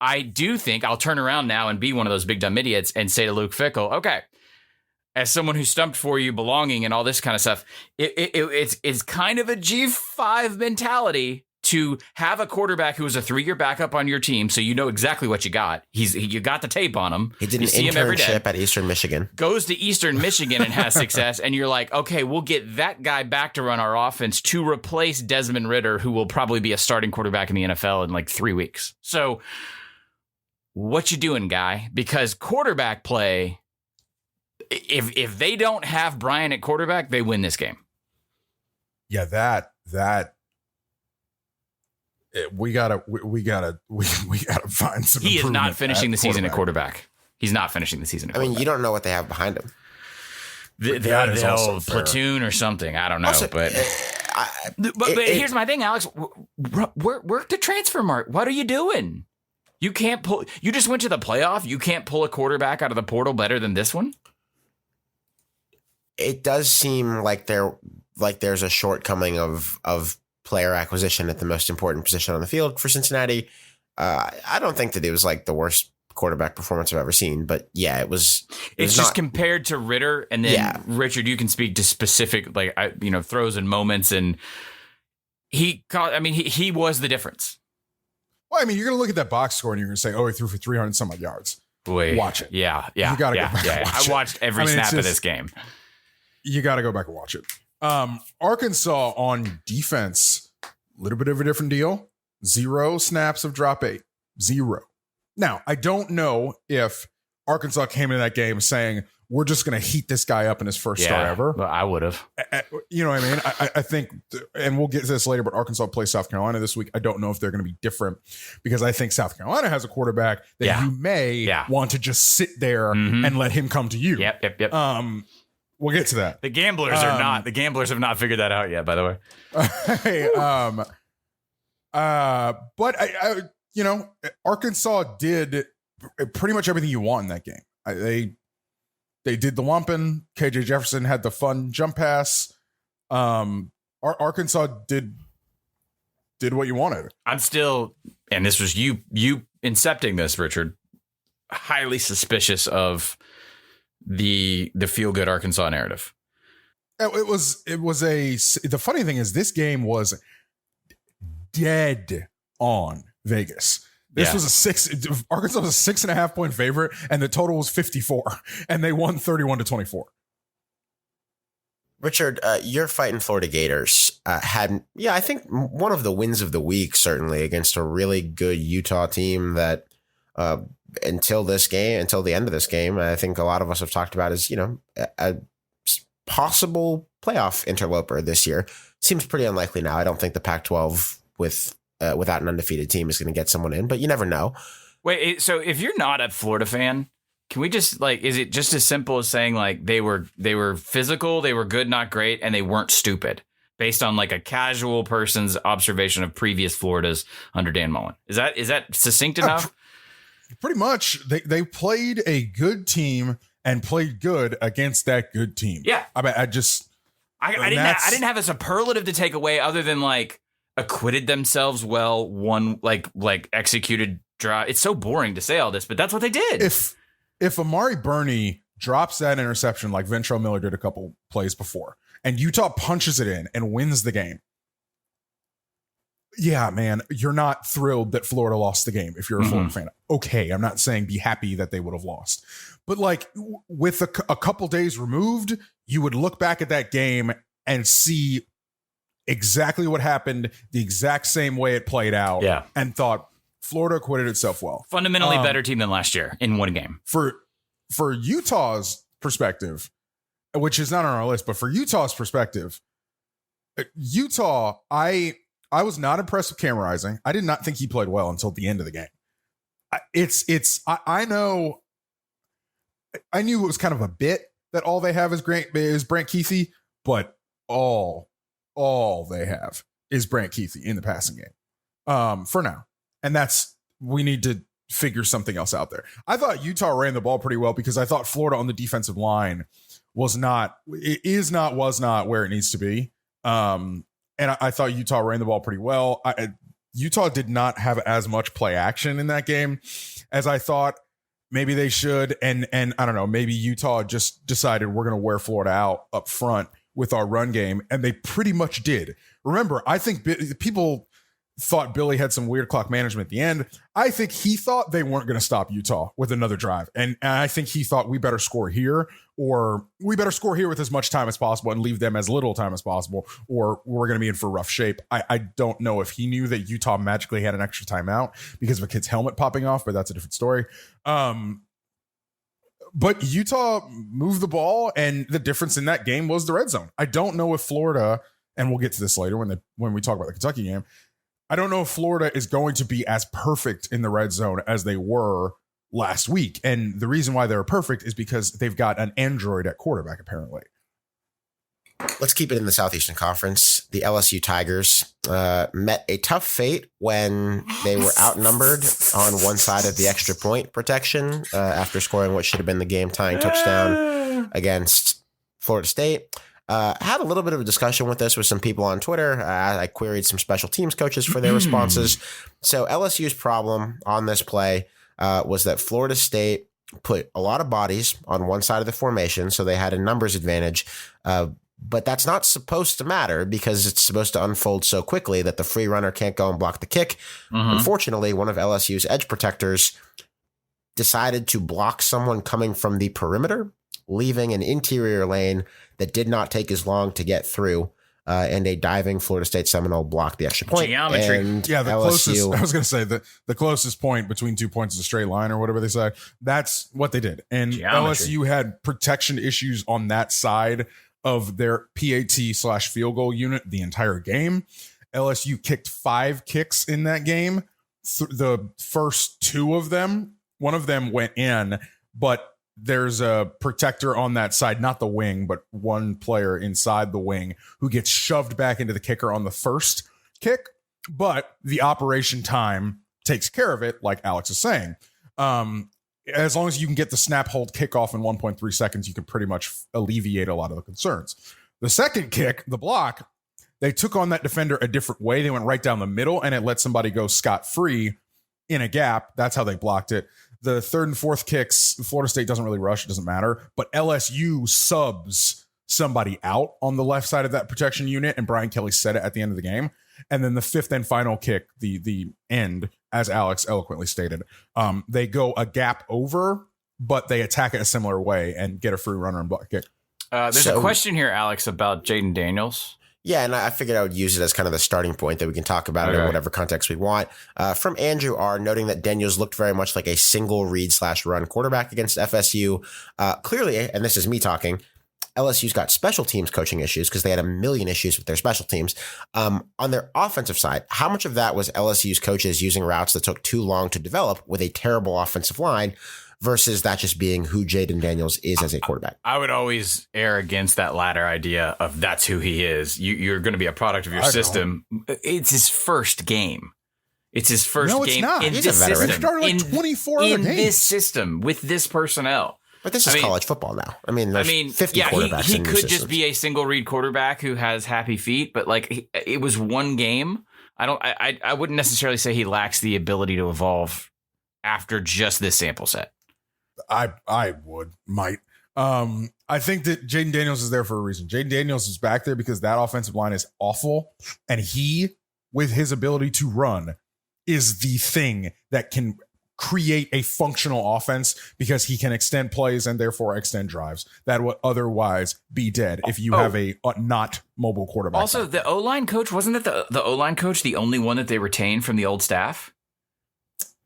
I do think I'll turn around now and be one of those big dumb idiots and say to Luke Fickell, okay, as someone who stumped for you belonging and all this kind of stuff, it's kind of a G5 mentality to have a quarterback who is a 3-year backup on your team, so you know exactly what you got. You got the tape on him. He did an internship at Eastern Michigan. Goes to Eastern Michigan and has success, and you're like, okay, we'll get that guy back to run our offense to replace Desmond Ridder, who will probably be a starting quarterback in the NFL in like 3 weeks. So what you doing, guy? Because quarterback play, if they don't have Brian at quarterback, they win this game. Yeah, that we gotta find some. He is not finishing the season at quarterback. He's not finishing the season. I mean, you don't know what they have behind him. They'll platoon or something. I don't know, also, but here's my thing, Alex. Work the transfer market. What are you doing? You can't pull. You just went to the playoff. You can't pull a quarterback out of the portal better than this one. It does seem like there's a shortcoming of player acquisition at the most important position on the field for Cincinnati. I don't think that it was like the worst quarterback performance I've ever seen, but yeah, it was. It's just compared to Ridder, and then Richard, you can speak to specific throws and moments, and he was the difference. Well, I mean, you're going to look at that box score and you're going to say, oh, he threw for 300 some odd yards. Wait, watch it. Yeah. You got to go back and watch I watched every snap of this game. You got to go back and watch it. Arkansas on defense, a little bit of a different deal. 0 snaps of drop 8. 0. Now, I don't know if Arkansas came into that game saying, we're just going to heat this guy up in his first start ever. Well, I would have. You know what I mean? I think, and we'll get to this later, but Arkansas plays South Carolina this week. I don't know if they're going to be different because I think South Carolina has a quarterback that you may want to just sit there and let him come to you. Yep. We'll get to that. The gamblers are not. The gamblers have not figured that out yet, by the way. But Arkansas did pretty much everything you want in that game. They did the lumping. KJ Jefferson had the fun jump pass. Arkansas did what you wanted. I'm still, and this was you incepting this, Richard, highly suspicious of the feel good Arkansas narrative. The funny thing is this game was dead on Vegas. This Yeah. was Arkansas was a 6.5 point favorite, and the total was 54, and they won 31-24. Richard, your fighting Florida Gators had, I think one of the wins of the week, certainly against a really good Utah team that until the end of this game, I think a lot of us have talked about as, a possible playoff interloper this year. Seems pretty unlikely now. I don't think the Pac-12 without an undefeated team is going to get someone in, but you never know. Wait, so if you're not a Florida fan, can we just is it just as simple as saying they were physical, they were good, not great, and they weren't stupid based on a casual person's observation of previous Floridas under Dan Mullen? Is that succinct enough? Pretty much. They played a good team and played good against that good team. Yeah. I mean, I didn't have a superlative to take away other than acquitted themselves well, won executed drive. It's so boring to say all this, but that's what they did. If Amari Burney drops that interception like Ventrell Miller did a couple plays before, and Utah punches it in and wins the game, yeah, man, you're not thrilled that Florida lost the game if you're a Florida fan. Okay, I'm not saying be happy that they would have lost. But with a couple days removed, you would look back at that game and see exactly what happened, the exact same way it played out, and thought Florida acquitted itself well. Fundamentally better team than last year in one game. For Utah's perspective, which is not on our list, but for Utah's perspective, Utah, I was not impressed with Cam Rising. I did not think he played well until the end of the game. I knew it was kind of a bit that all they have is Brant Kuithe, but all they have is Brant Kuithe in the passing game for now. And we need to figure something else out there. I thought Utah ran the ball pretty well because I thought Florida on the defensive line was not where it needs to be. And I thought Utah ran the ball pretty well. Utah did not have as much play action in that game as I thought maybe they should. And I don't know, maybe Utah just decided we're going to wear Florida out up front with our run game. And they pretty much did. Remember, I think people thought Billy had some weird clock management at the end. I think he thought they weren't going to stop Utah with another drive. And I think he thought we better score here, or we better score here with as much time as possible and leave them as little time as possible, or we're going to be in for rough shape. I don't know if he knew that Utah magically had an extra timeout because of a kid's helmet popping off, but that's a different story. But Utah moved the ball, and the difference in that game was the red zone. I don't know if Florida, and we'll get to this later when we talk about the Kentucky game, I don't know if Florida is going to be as perfect in the red zone as they were last week. And the reason why they're perfect is because they've got an android at quarterback, apparently. Let's keep it in the Southeastern Conference. The LSU Tigers met a tough fate when they were outnumbered on one side of the extra point protection after scoring what should have been the game-tying touchdown against Florida State. Had a little bit of a discussion with this with some people on Twitter. I queried some special teams coaches for their responses. So LSU's problem on this play was that Florida State put a lot of bodies on one side of the formation, so they had a numbers advantage. But that's not supposed to matter because it's supposed to unfold so quickly that the free runner can't go and block the kick. Unfortunately, one of LSU's edge protectors decided to block someone coming from the perimeter, leaving an interior lane that did not take as long to get through, and a diving Florida State Seminole blocked the extra point. Geometry. And Yeah, the LSU, closest, I was going to say the closest point between 2 points is a straight line or whatever they say. That's what they did. And Geometry. LSU had protection issues on that side of their PAT/field goal unit the entire game. LSU kicked 5 kicks in that game. The first 2 of them, one of them went in, but there's a protector on that side, not the wing, but one player inside the wing who gets shoved back into the kicker on the first kick. But the operation time takes care of it, like Alex is saying. As long as you can get the snap, hold, kickoff in 1.3 seconds, you can pretty much alleviate a lot of the concerns. The second kick, the block, they took on that defender a different way. They went right down the middle, and it let somebody go scot-free in a gap. That's how they blocked it. The third and fourth kicks, Florida State doesn't really rush. It doesn't matter. But LSU subs somebody out on the left side of that protection unit, and Brian Kelly said it at the end of the game. and then the fifth and final kick, the end, as Alex eloquently stated, they go a gap over, but they attack it a similar way and get a free runner and block kick. There's a question here, Alex, about Jaden Daniels. Yeah, and I figured I would use it as kind of the starting point that we can talk about it in whatever context we want. From Andrew R, noting that Daniels looked very much like a single read/run quarterback against FSU. Clearly, and this is me talking, LSU's got special teams coaching issues because they had a million issues with their special teams. On their offensive side, how much of that was LSU's coaches using routes that took too long to develop with a terrible offensive line versus that just being who Jaden Daniels is as a quarterback? I would always err against that latter idea of that's who he is. You're going to be a product of your system. It's his first game. It's his first game. No, it's not. In He's this a veteran. system. He started like 24 other in games. this system with this personnel. But this is college football now. I mean, there's 50 yeah, quarterbacks he in these could systems. just be a single read quarterback who has happy feet, but like it was one game. I wouldn't necessarily say he lacks the ability to evolve after just this sample set. I might. I think that Jaden Daniels is there for a reason. Jaden Daniels is back there because that offensive line is awful, and he, with his ability to run, is the thing that can create a functional offense because he can extend plays and therefore extend drives that would otherwise be dead if you have a not mobile quarterback. Also, the O-line coach, wasn't that the O-line coach the only one that they retained from the old staff?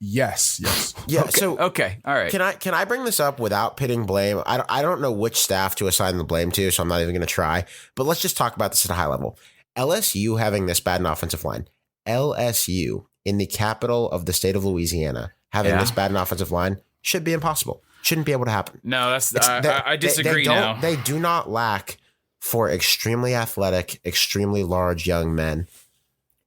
Yes. Yeah. Okay, So okay, all right. Can I bring this up without pitting blame? I don't know which staff to assign the blame to, so I'm not even going to try. But let's just talk about this at a high level. LSU having this bad an offensive line. LSU in the capital of the state of Louisiana having this bad an offensive line should be impossible. Shouldn't be able to happen. No, I disagree now. They do not lack for extremely athletic, extremely large young men.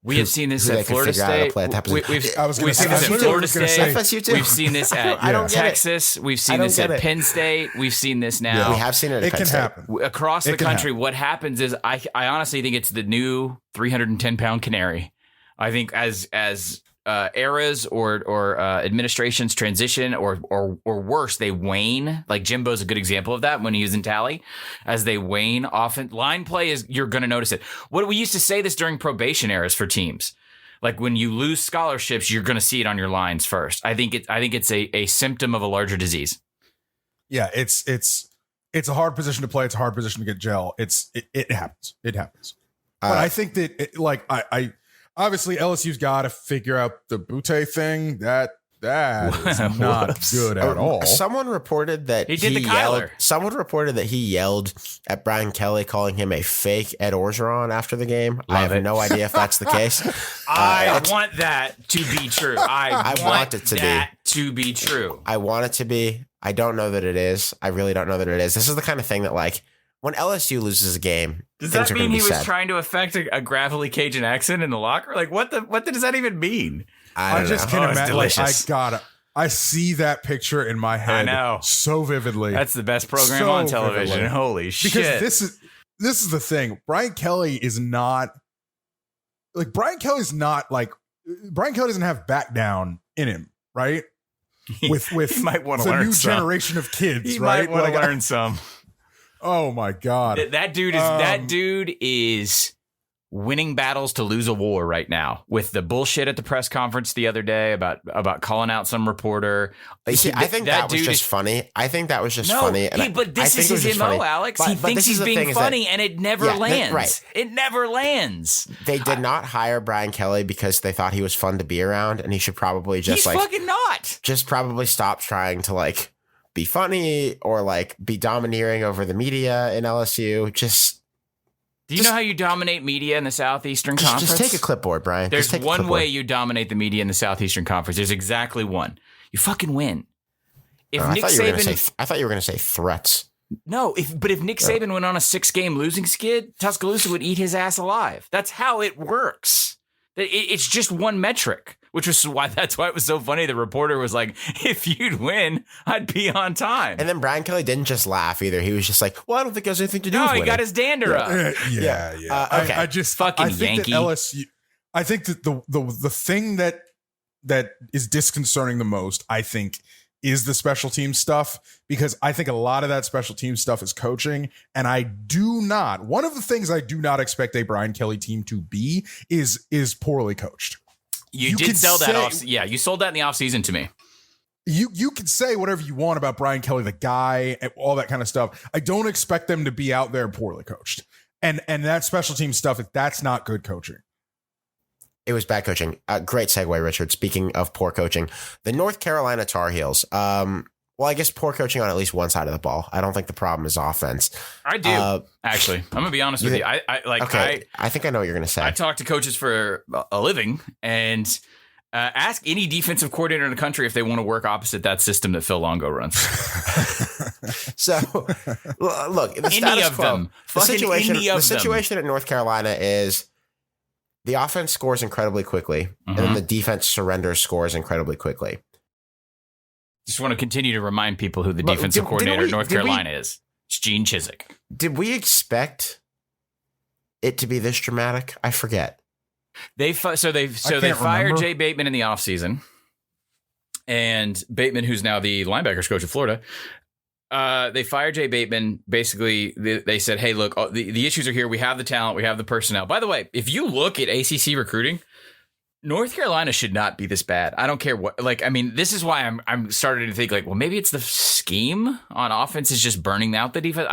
We have seen this at Florida State. We've seen this at Florida State. FSU too. We've seen this at Texas. We've seen this at Penn State. We've seen this now. We have seen it at Penn State. Happen. Across the country. What happens is I honestly think it's the new 310-pound canary. I think as eras or administrations transition or worse, they wane. Like Jimbo's a good example of that when he was in Tally. As they wane, often line play is, you're going to notice it. What we used to say this during probation eras for teams. Like when you lose scholarships, you're going to see it on your lines first. I think it's a symptom of a larger disease. Yeah, it's a hard position to play. It's a hard position to get gel. It happens. It happens. But I think that I obviously LSU's got to figure out the Butte thing. That is not good at all. Someone reported that he did the Kyler. Someone reported that he yelled at Brian Kelly, calling him a fake Ed Orgeron after the game. I have no idea if that's the case. I want that to be true. I want it to be true. I want it to be. I don't know that it is. I really don't know that it is. This is the kind of thing that, like, when LSU loses a game, does things that are mean he was sad. trying to affect a gravelly Cajun accent in the locker? Like, what does that even mean? I just know. can't it's imagine. Like, delicious. I see that picture in my head. I know. So vividly. That's the best program So on television. vividly. Holy shit! Because this is the thing. Brian Kelly doesn't have back down in him, right? With he might want to the learn new some. generation of kids, He right? might want to learn some. Oh my God. That dude is winning battles to lose a war right now with the bullshit at the press conference the other day about calling out some reporter. I think that was just funny. I think that was just funny. But this is his MO, Alex. He thinks he's being funny, and it never lands. Right. It never lands. They did not hire Brian Kelly because they thought he was fun to be around, and he should probably He's fucking not. Just probably stop trying to be funny or be domineering over the media in LSU. Do you know how you dominate media in the Southeastern Conference? Just take a clipboard, Brian. There's one way you dominate the media in the Southeastern Conference. There's exactly one. You fucking win. I thought you were going to say threats. No, if Nick Saban went on a 6-game losing skid, Tuscaloosa would eat his ass alive. That's how it works. It's just one metric, which was that's why it was so funny. The reporter was like, if you'd win, I'd be on time. And then Brian Kelly didn't just laugh either. He was just like, well, I don't think it has anything to do with winning. He got his dander up. Yeah. Okay. I think Yankee. that LSU, I think that the thing that is disconcerting the most, I think, is the special team stuff, because I think a lot of that special team stuff is coaching. And one of the things I do not expect a Brian Kelly team to be is poorly coached. You did sell that off. Yeah, you sold that in the offseason to me. You can say whatever you want about Brian Kelly, the guy, and all that kind of stuff. I don't expect them to be out there poorly coached. And that special team stuff, that's not good coaching. It was bad coaching. Great segue, Richard. Speaking of poor coaching, the North Carolina Tar Heels. Well, I guess poor coaching on at least one side of the ball. I don't think the problem is offense. I do. Actually, I'm gonna be honest with you. I think I know what you're gonna say. I talk to coaches for a living, and ask any defensive coordinator in the country if they want to work opposite that system that Phil Longo runs. So, look, the status quo, the situation at North Carolina is the offense scores incredibly quickly, and then the defense surrenders scores incredibly quickly. Just want to continue to remind people who the defensive coordinator at North Carolina is. It's Gene Chizik. Did we expect it to be this dramatic? I forget. They fired Jay Bateman in the offseason, and Bateman, who's now the linebackers coach of Florida, they fired Jay Bateman. Basically, they said, "Hey, look, the issues are here. We have the talent. We have the personnel." By the way, if you look at ACC recruiting, North Carolina should not be this bad. I don't care what. This is why I'm starting to think well, maybe it's the scheme on offense is just burning out the defense.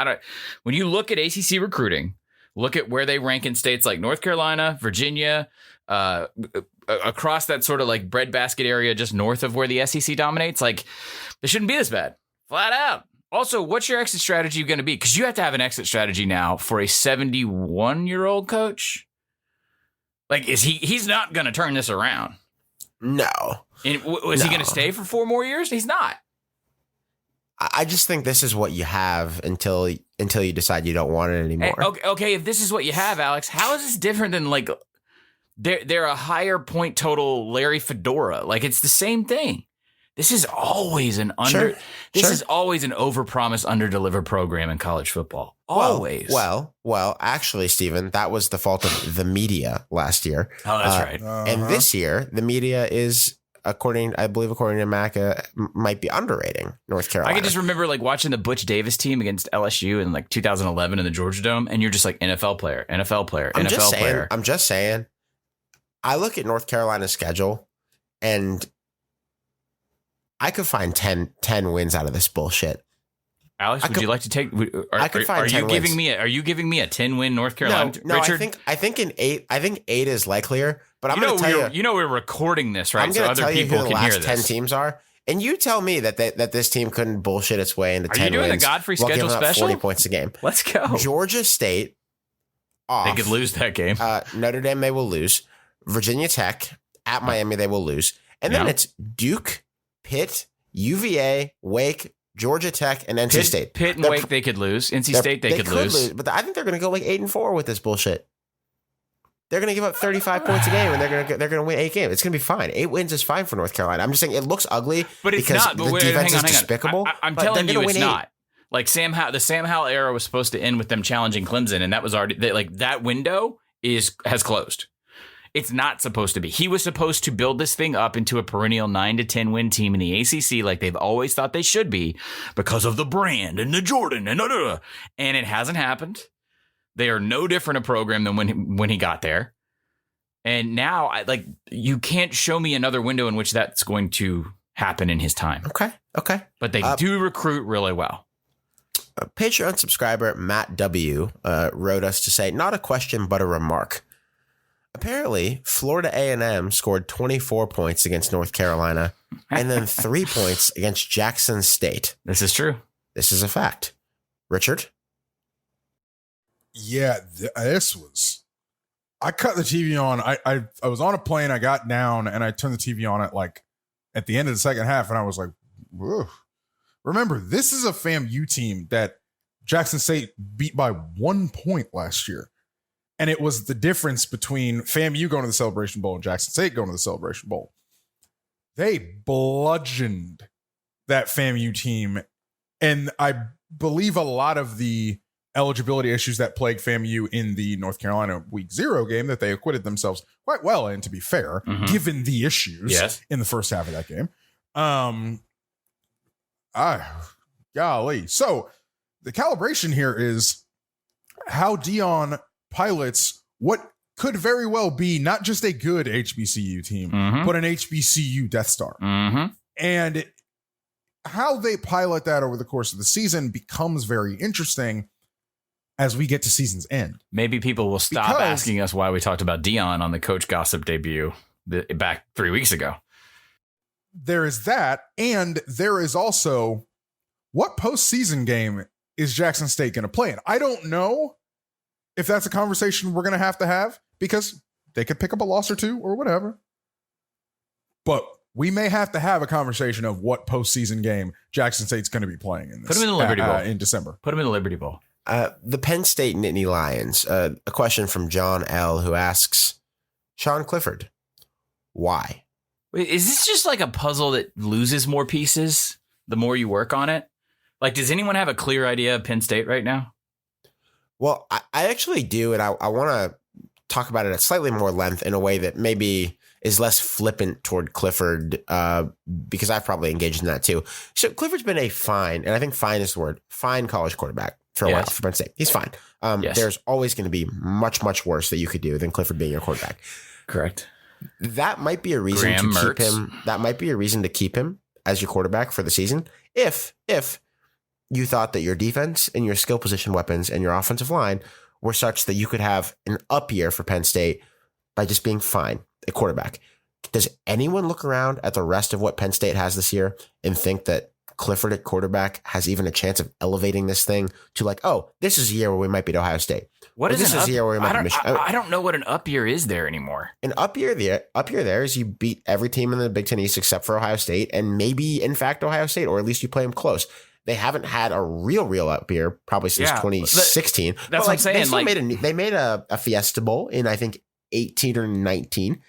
When you look at ACC recruiting, look at where they rank in states like North Carolina, Virginia, across that sort of breadbasket area just north of where the SEC dominates. They shouldn't be this bad, flat out. Also, what's your exit strategy going to be? Because you have to have an exit strategy now for a 71-year-old coach. He's not going to turn this around? No. And was he going to stay for 4 more years? He's not. I just think this is what you have until you decide you don't want it anymore. Okay, if this is what you have, Alex, how is this different than they're a higher point total Larry Fedora? It's the same thing. This is always an is always an overpromise, underdeliver program in college football. Always. Well, actually, Stephen, that was the fault of the media last year. Oh, that's right. And this year, the media is, according to Maca, might be underrating North Carolina. I can just remember watching the Butch Davis team against LSU in 2011 in the Georgia Dome, and you're just NFL player. I'm just saying. I look at North Carolina's schedule, and I could find 10 wins out of this bullshit. Alex, would you like to take? Are you giving me a 10-win North Carolina? No, Richard? I think in 8. I think 8 is likelier. But I'm going to tell you. We're recording this, right? I'm going to tell you who the last 10 teams are, and you tell me that this team couldn't bullshit its way into 10 wins. Are you doing the Godfrey while schedule giving up special? 40 points a game. Let's go. Georgia State. Off. They could lose that game. Notre Dame, they will lose. Virginia Tech at Miami, they will lose, and then it's Duke, Pitt, UVA, Wake, Georgia Tech, and NC State. Pitt and Wake, they could lose. NC State, they could lose. But I think they're going to go 8-4 with this bullshit. They're going to give up 35 points a game, and they're going to win 8 games. It's going to be fine. 8 wins is fine for North Carolina. I'm just saying it looks ugly, but it's because not. But the defense is hang on. despicable. I'm telling you, it's not. The Sam Howell era was supposed to end with them challenging Clemson, and that was already that window has closed. It's not supposed to be. He was supposed to build this thing up into a perennial 9 to 10 win team in the ACC like they've always thought they should be because of the brand and the Jordan and it hasn't happened. They are no different a program than when he got there. And now you can't show me another window in which that's going to happen in his time. Okay. But they do recruit really well. Patreon subscriber Matt W. wrote us to say, not a question, but a remark. Apparently, Florida A&M scored 24 points against North Carolina and then 3 points against Jackson State. This is true. This is a fact. Richard? Yeah, this was... I cut the TV on. I was on a plane. I got down and I turned the TV on at the end of the second half, and I was like, whoa. Remember, this is a FAMU team that Jackson State beat by 1 point last year. And it was the difference between FAMU going to the Celebration Bowl and Jackson State going to the Celebration Bowl. They bludgeoned that FAMU team. And I believe a lot of the eligibility issues that plagued FAMU in the North Carolina Week 0 game that they acquitted themselves quite well in, to be fair, given the issues in the first half of that game. Golly. So the calibration here is how Dion pilots what could very well be not just a good HBCU team, but an HBCU Death Star. And how they pilot that over the course of the season becomes very interesting as we get to season's end. Maybe people will stop asking us why we talked about Dion on the Coach Gossip debut back 3 weeks ago. There is that, and there is also what postseason game is Jackson State going to play in? I don't know if that's a conversation we're going to have because they could pick up a loss or two or whatever. But we may have to have a conversation of what postseason game Jackson State's going to be playing in this. Put them in the Liberty Bowl in December. Put them in the Liberty Bowl. The Penn State Nittany Lions. A question from John L. who asks, Sean Clifford, why? Wait, is this just like a puzzle that loses more pieces the more you work on it? Like, does anyone have a clear idea of Penn State right now? Well, I actually do, and I want to talk about it at slightly more length in a way that maybe is less flippant toward Clifford, because I've probably engaged in that too. So Clifford's been a fine, and I think fine is the word, fine college quarterback for a while for Penn State. He's fine. There's always going to be much, much worse that you could do than Clifford being your quarterback. Correct. That might be a reason to keep him. That might be a reason to keep him as your quarterback for the season. If you thought that your defense and your skill position weapons and your offensive line were such that you could have an up year for Penn State by just being fine at quarterback. Does anyone look around at the rest of what Penn State has this year and think that Clifford at quarterback has even a chance of elevating this thing to like, oh, this is a year where we might beat Ohio State. This is a year where we might beat Michigan. I don't know what an up year is there anymore. An up year there is you beat every team in the Big Ten East except for Ohio State, and maybe in fact Ohio State, or at least you play them close. They haven't had a real up year probably since 2016. That's what I'm saying. They made a Fiesta Bowl in I think 18 or 19.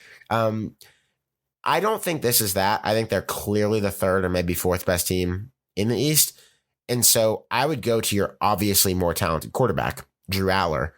I don't think this is that. I think they're clearly the third or maybe fourth best team in the East. And so I would go to your obviously more talented quarterback, Drew Aller,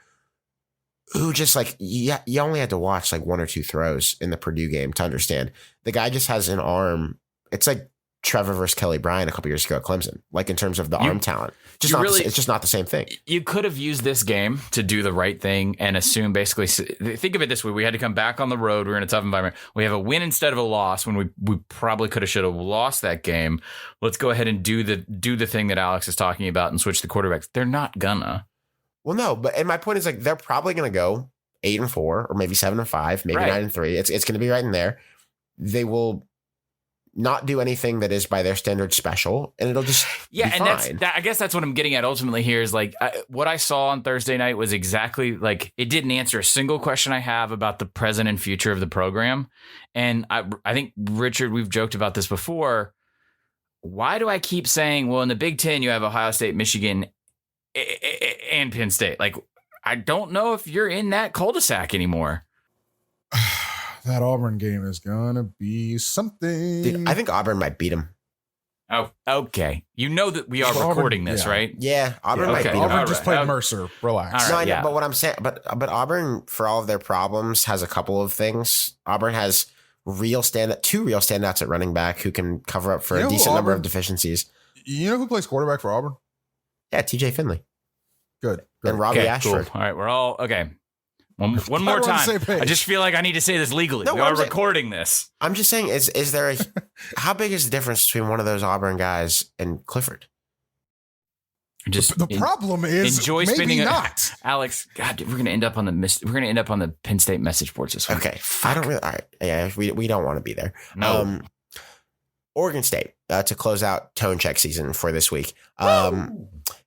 who just like, you only had to watch like one or two throws in the Purdue game to understand. The guy just has an arm. It's like Trevor versus Kelly Bryant a couple years ago at Clemson, like in terms of the arm talent. It's just not the same thing. You could have used this game to do the right thing and assume basically, think of it this way. We had to come back on the road. We were in a tough environment. We have a win instead of a loss when we probably could have, should have lost that game. Let's go ahead and do the thing that Alex is talking about and switch the quarterbacks. They're not gonna. Well, no, and my point is like, they're probably going to go 8-4 or maybe 7-5, maybe 9-3. It's going to be right in there. They will not do anything that is by their standard special, and it'll just be fine. I guess that's what I'm getting at ultimately here is like what I saw on Thursday night was exactly like it didn't answer a single question I have about the present and future of the program. And I think, Richard, we've joked about this before. Why do I keep saying, well, in the Big Ten, you have Ohio State, Michigan, and Penn State? Like, I don't know if you're in that cul-de-sac anymore. That Auburn game is gonna be something. Dude, I think Auburn might beat him. Oh, okay. You know that we are recording this, right? Yeah, Auburn might beat him. Auburn just played Mercer. Relax. No, I know, but what I'm saying, but Auburn, for all of their problems, has a couple of things. Auburn has two real standouts at running back who can cover up for a decent number of deficiencies. You know who plays quarterback for Auburn? Yeah, TJ Finley. Good. And Robbie Ashford. Cool. All right, we're all okay. One more time. I just feel like I need to say this legally. We are recording this. I'm just saying, is there how big is the difference between one of those Auburn guys and Clifford? The problem is enjoy maybe spending not. Alex, God, we're gonna end up on the Penn State message boards this week. Okay, I don't really. All right, yeah, we don't want to be there. No. Oregon State to close out tone check season for this week.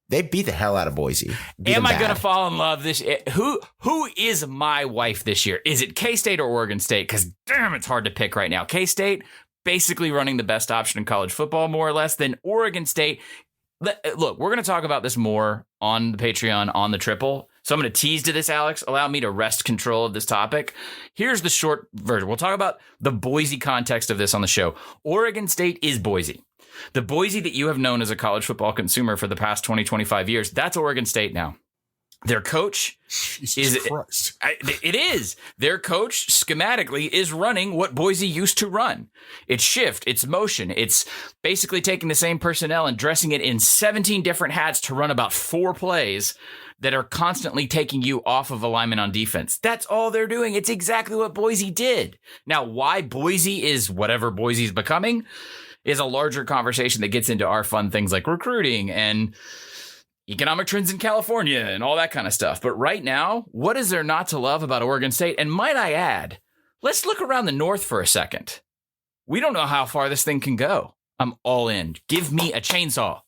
They beat the hell out of Boise. Am I going to fall in love this? Who is my wife this year? Is it K-State or Oregon State? Because damn, it's hard to pick right now. K-State basically running the best option in college football, more or less, than Oregon State. Look, we're going to talk about this more on the Patreon on the Triple. So I'm going to tease to this, Alex. Allow me to wrest control of this topic. Here's the short version. We'll talk about the Boise context of this on the show. Oregon State is Boise. The Boise that you have known as a college football consumer for the past 20, 25 years, that's Oregon State now. Their coach Jesus Christ. it is. Their coach schematically is running what Boise used to run. It's shift, it's motion. It's basically taking the same personnel and dressing it in 17 different hats to run about 4 plays that are constantly taking you off of alignment on defense. That's all they're doing. It's exactly what Boise did. Now, why Boise is whatever Boise's becoming is a larger conversation that gets into our fun things like recruiting and economic trends in California and all that kind of stuff. But right now, what is there not to love about Oregon State? And might I add, let's look around the north for a second. We don't know how far this thing can go. I'm all in. Give me a chainsaw.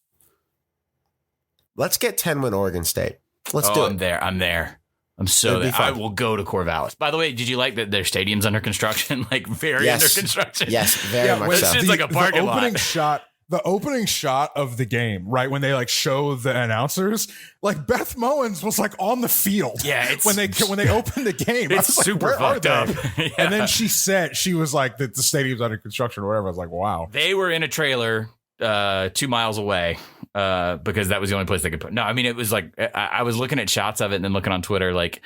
Let's get 10-win Oregon State. Let's do it. I'm there. I'm so It'd be there. fun. I will go to Corvallis. By the way, did you like that their stadium's under construction? Like very Yes. under construction. Yes, very much when so. it's like a parking lot. The opening shot of the game, right when they like show the announcers, like Beth Mowins was like on the field. Yeah, it's- when they opened the game, I It's was like, super where are fucked they? up. Yeah. And then she was like that the stadium's under construction or whatever. I was like, wow. They were in a trailer 2 miles away because that was the only place they could put. No, I mean, it was like I was looking at shots of it and then looking on Twitter. Like,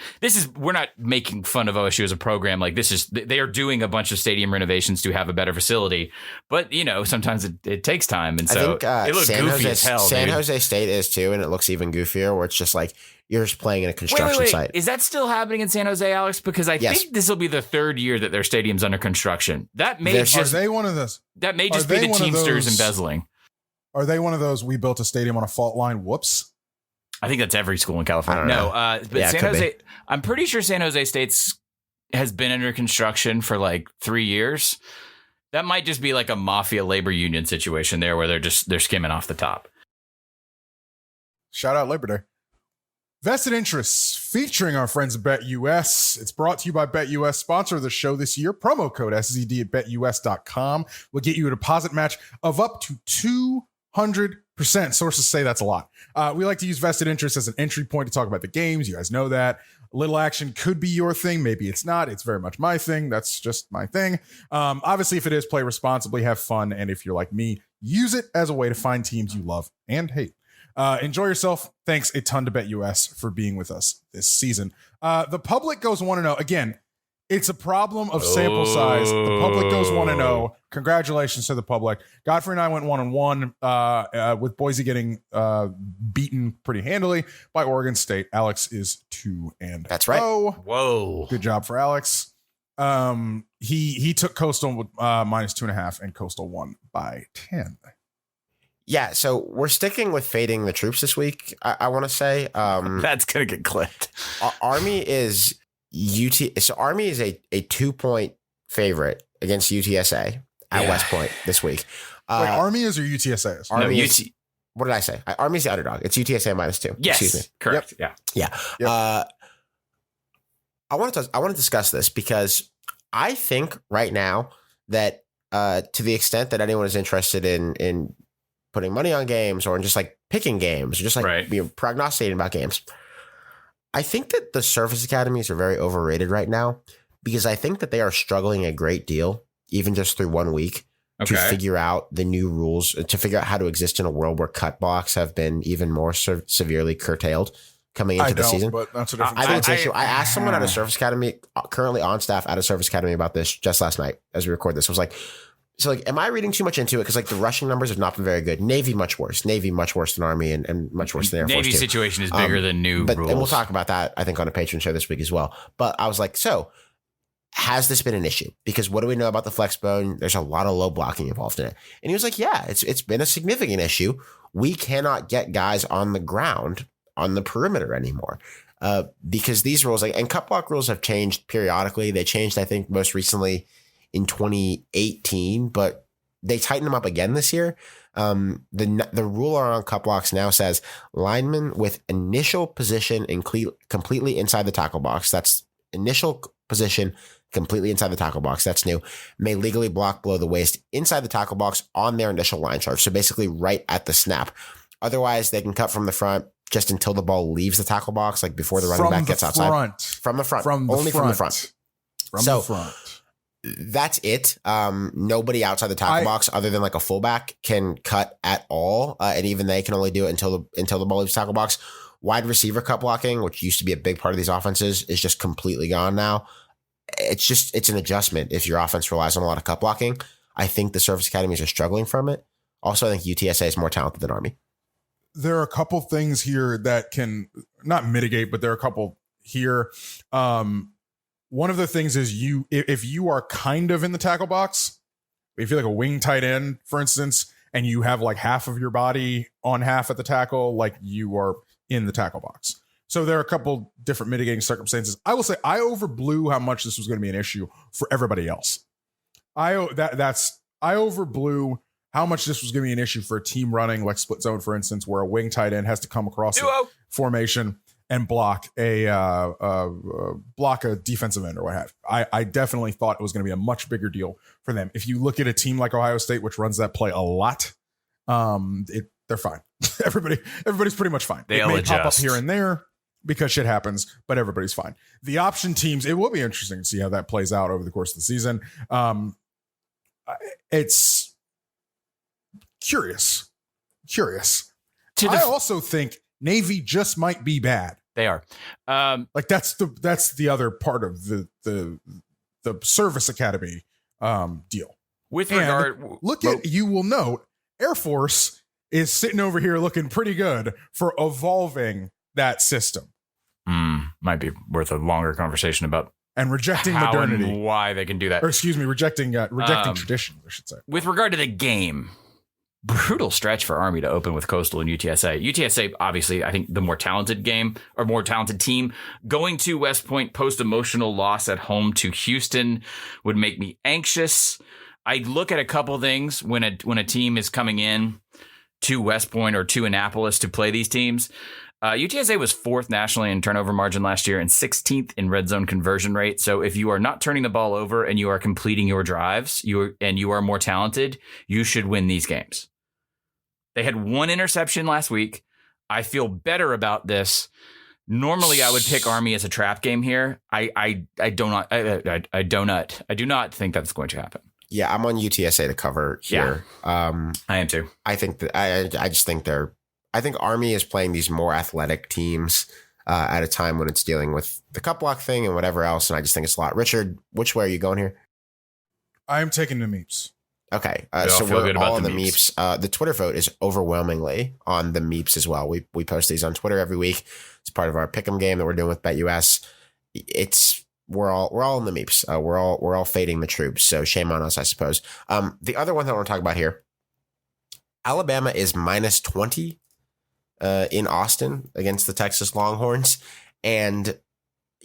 we're not making fun of OSU as a program. Like, this is, they are doing a bunch of stadium renovations to have a better facility. But, you know, sometimes it takes time. And so it looks goofy as hell. San dude. Jose State is too, and it looks even goofier where it's just like you're just playing in a construction site. Is that still happening in San Jose, Alex? Because I Yes. think this will be the 3rd year that their stadium's under construction. That may There's- Are just they one of those? that may are just be they the one of Teamsters those- embezzling. Are they one of those? We built a stadium on a fault line. Whoops. I think that's every school in California. I don't No, but Yeah, it San could Jose, I'm pretty sure San Jose State's has been under construction for like 3 years. That might just be like a mafia labor union situation there where they're skimming off the top. Shout out Labor Day. Vested Interests featuring our friends at BetUS. It's brought to you by BetUS, sponsor of the show this year. Promo code SZD at betus.com will get you a deposit match of up to 200%. Sources say that's a lot. We like to use Vested Interests as an entry point to talk about the games. You guys know that. A little action could be your thing. Maybe it's not. It's very much my thing. That's just my thing. Obviously, if it is, play responsibly, have fun. And if you're like me, use it as a way to find teams you love and hate. Enjoy yourself. Thanks a ton to BetUS for being with us this season. The public goes 1-0. Again, it's a problem of sample size. The public goes 1-0. Congratulations to the public. Godfrey and I went 1-1 with Boise getting beaten pretty handily by Oregon State. Alex is 2-0. That's right. Whoa. Good job for Alex. He took Coastal with minus 2.5 and Coastal won by 10. Yeah, so we're sticking with fading the troops this week. I want to say That's going to get clipped. Army is So Army is a 2-point favorite against UTSA at West Point this week. Wait, Army is or UTSA is? Army No, is, what did I say? Army's the underdog. It's UTSA minus 2. Yes. Excuse me. Correct. Yeah. Yeah. Yep. I want to discuss this because I think right now that to the extent that anyone is interested in putting money on games or in just like picking games or just like Right. prognosticating about games, I think that the service academies are very overrated right now because I think that they are struggling a great deal, even just through 1 week, to figure out the new rules, to figure out how to exist in a world where cut blocks have been even more severely curtailed coming into the season. But that's a different I think it's an I- issue. I asked someone at a service academy, currently on staff at a service academy, about this just last night as we record this. I was like, am I reading too much into it? Because like the rushing numbers have not been very good. Navy much worse. Navy much worse than Army and much worse than Air Force Navy too. situation is bigger than new But rules. and we'll talk about that, I think, on a Patreon show this week as well. But I was like, so has this been an issue? Because what do we know about the flex bone? There's a lot of low blocking involved in it. And he was like, yeah, it's been a significant issue. We cannot get guys on the ground on the perimeter anymore. Because these rules, like, and cut block rules have changed periodically. They changed, I think, most recently in 2018, but they tightened them up again this year. The rule around cut blocks now says linemen with initial position completely inside the tackle box. That's initial position completely inside the tackle box. That's new. May legally block below the waist inside the tackle box on their initial line charge. So basically right at the snap. Otherwise, they can cut from the front just until the ball leaves the tackle box, like before the running back gets outside. From the front. Only from the front. From the front. That's it. Nobody outside the tackle box other than like a fullback can cut at all. And even they can only do it until the ball leaves the tackle box. Wide receiver cut blocking, which used to be a big part of these offenses, is just completely gone now. It's an adjustment if your offense relies on a lot of cut blocking. I think the service academies are struggling from it. Also, I think UTSA is more talented than Army. There are a couple things here that can not mitigate, but there are a couple here. One of the things is if you are kind of in the tackle box, if you're like a wing tight end, for instance, and you have like half of your body on half at the tackle, like you are in the tackle box. So there are a couple different mitigating circumstances. I will say I overblew how much this was going to be an issue for everybody else. I overblew how much this was going to be an issue for a team running like split zone, for instance, where a wing tight end has to come across the formation and block a defensive end or what have you. I definitely thought it was going to be a much bigger deal for them. If you look at a team like Ohio State, which runs that play a lot, they're fine. Everybody's pretty much fine. It may pop up here and there because shit happens, but everybody's fine. The option teams, it will be interesting to see how that plays out over the course of the season. It's curious. I also think Navy just might be bad. They are. Like that's the other part of the service academy deal. With regard, you will note Air Force is sitting over here looking pretty good for evolving that system. Might be worth a longer conversation about and rejecting how modernity, and why they can do that. Or excuse me, rejecting tradition, I should say. With regard to the game, brutal stretch for Army to open with Coastal and UTSA. UTSA, obviously, I think the more talented game or more talented team. Going to West Point post-emotional loss at home to Houston would make me anxious. I look at a couple things when a team is coming in to West Point or to Annapolis to play these teams. UTSA was 4th nationally in turnover margin last year and 16th in red zone conversion rate. So if you are not turning the ball over and you are completing your drives, you are more talented, you should win these games. They had 1 interception last week. I feel better about this. Normally, I would pick Army as a trap game here. I do not think that's going to happen. Yeah, I'm on UTSA to cover here. Yeah. I am too. I think that I just think I think Army is playing these more athletic teams at a time when it's dealing with the cut block thing and whatever else. And I just think it's a lot. Richard, which way are you going here? I'm taking the Meeps. Okay. So we're all on the Meeps. The Twitter vote is overwhelmingly on the Meeps as well. We post these on Twitter every week. It's part of our pick'em game that we're doing with BetUS. We're all in the Meeps. We're all fading the troops. So shame on us, I suppose. The other one that I want to talk about here, Alabama is -20 in Austin against the Texas Longhorns. And,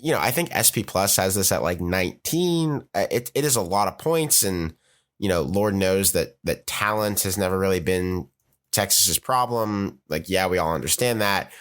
I think SP Plus has this at like 19. It is a lot of points. And, Lord knows that talent has never really been Texas's problem. Like, yeah, we all understand that.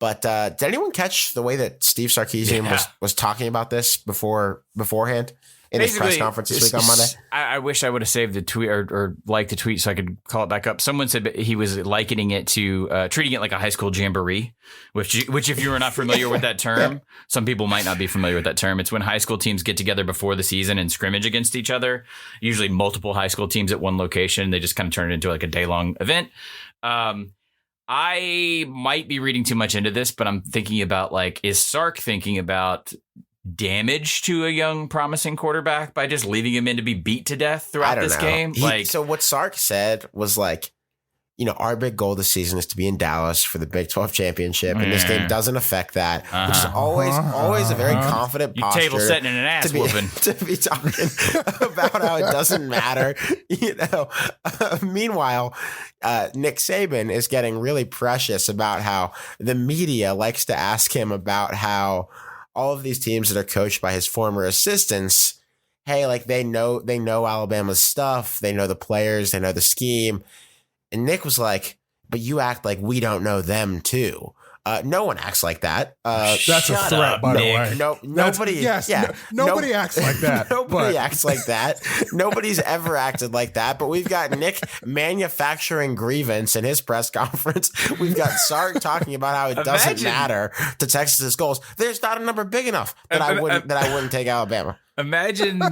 But did anyone catch the way that Steve Sarkisian was talking about this beforehand in his press conference this week on Monday? I wish I would have saved the tweet or liked the tweet so I could call it back up. Someone said he was likening it to treating it like a high school jamboree, which if you are not familiar with that term, some people might not be familiar with that term. It's when high school teams get together before the season and scrimmage against each other, usually multiple high school teams at one location. They just kind of turn it into like a day-long event. I might be reading too much into this, but I'm thinking about is Sark thinking about damage to a young promising quarterback by just leaving him in to be beat to death throughout this game? So what Sark said was our big goal this season is to be in Dallas for the Big 12 championship, and this game doesn't affect that, which is always a very confident posture. Table setting and an ass whooping. To be talking about how it doesn't matter. Meanwhile, Nick Saban is getting really precious about how the media likes to ask him about how all of these teams that are coached by his former assistants, hey, they know Alabama's stuff, they know the players, they know the scheme. And Nick was like, but you act like we don't know them too. No one acts like that. That's a threat, by the way. Nobody acts like that. Nobody acts like that. Nobody's ever acted like that. But we've got Nick manufacturing grievance in his press conference. We've got Sark talking about how it doesn't matter to Texas's goals. There's not a number big enough that I wouldn't take Alabama. Imagine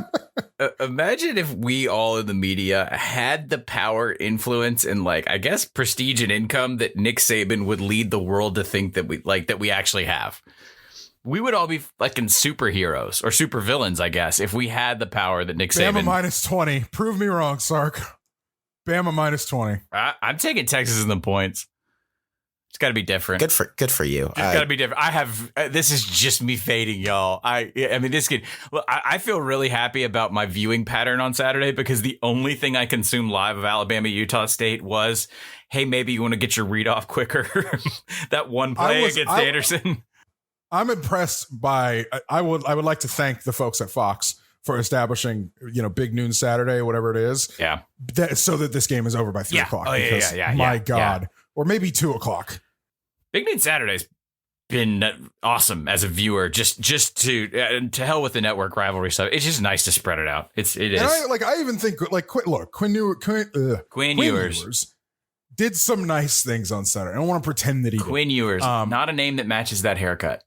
if we all in the media had the power, influence, and I guess prestige and income that Nick Saban would lead the world to think that we actually have. We would all be fucking superheroes or supervillains, I guess, if we had the power that Nick Saban. Bama minus 20. Prove me wrong, Sark. Bama minus 20. I'm taking Texas in the points. It's got to be different. Good for you. It's got to be different. I have this is just me fading, y'all. I mean, this kid. Look, I feel really happy about my viewing pattern on Saturday because the only thing I consumed live of Alabama Utah State was, hey, maybe you want to get your read off quicker. That one play against Anderson. I'm impressed by. I would like to thank the folks at Fox for establishing, Big Noon Saturday, whatever it is. Yeah. So that this game is over by 3 o'clock. Oh, yeah. My God. Or maybe 2 o'clock. Big Noon Saturday's been awesome as a viewer. Just to hell with the network rivalry stuff. It's just nice to spread it out. It is. And I even think Quinn Ewers did some nice things on Saturday. I don't want to pretend that he Quinn did. Ewers, not a name that matches that haircut.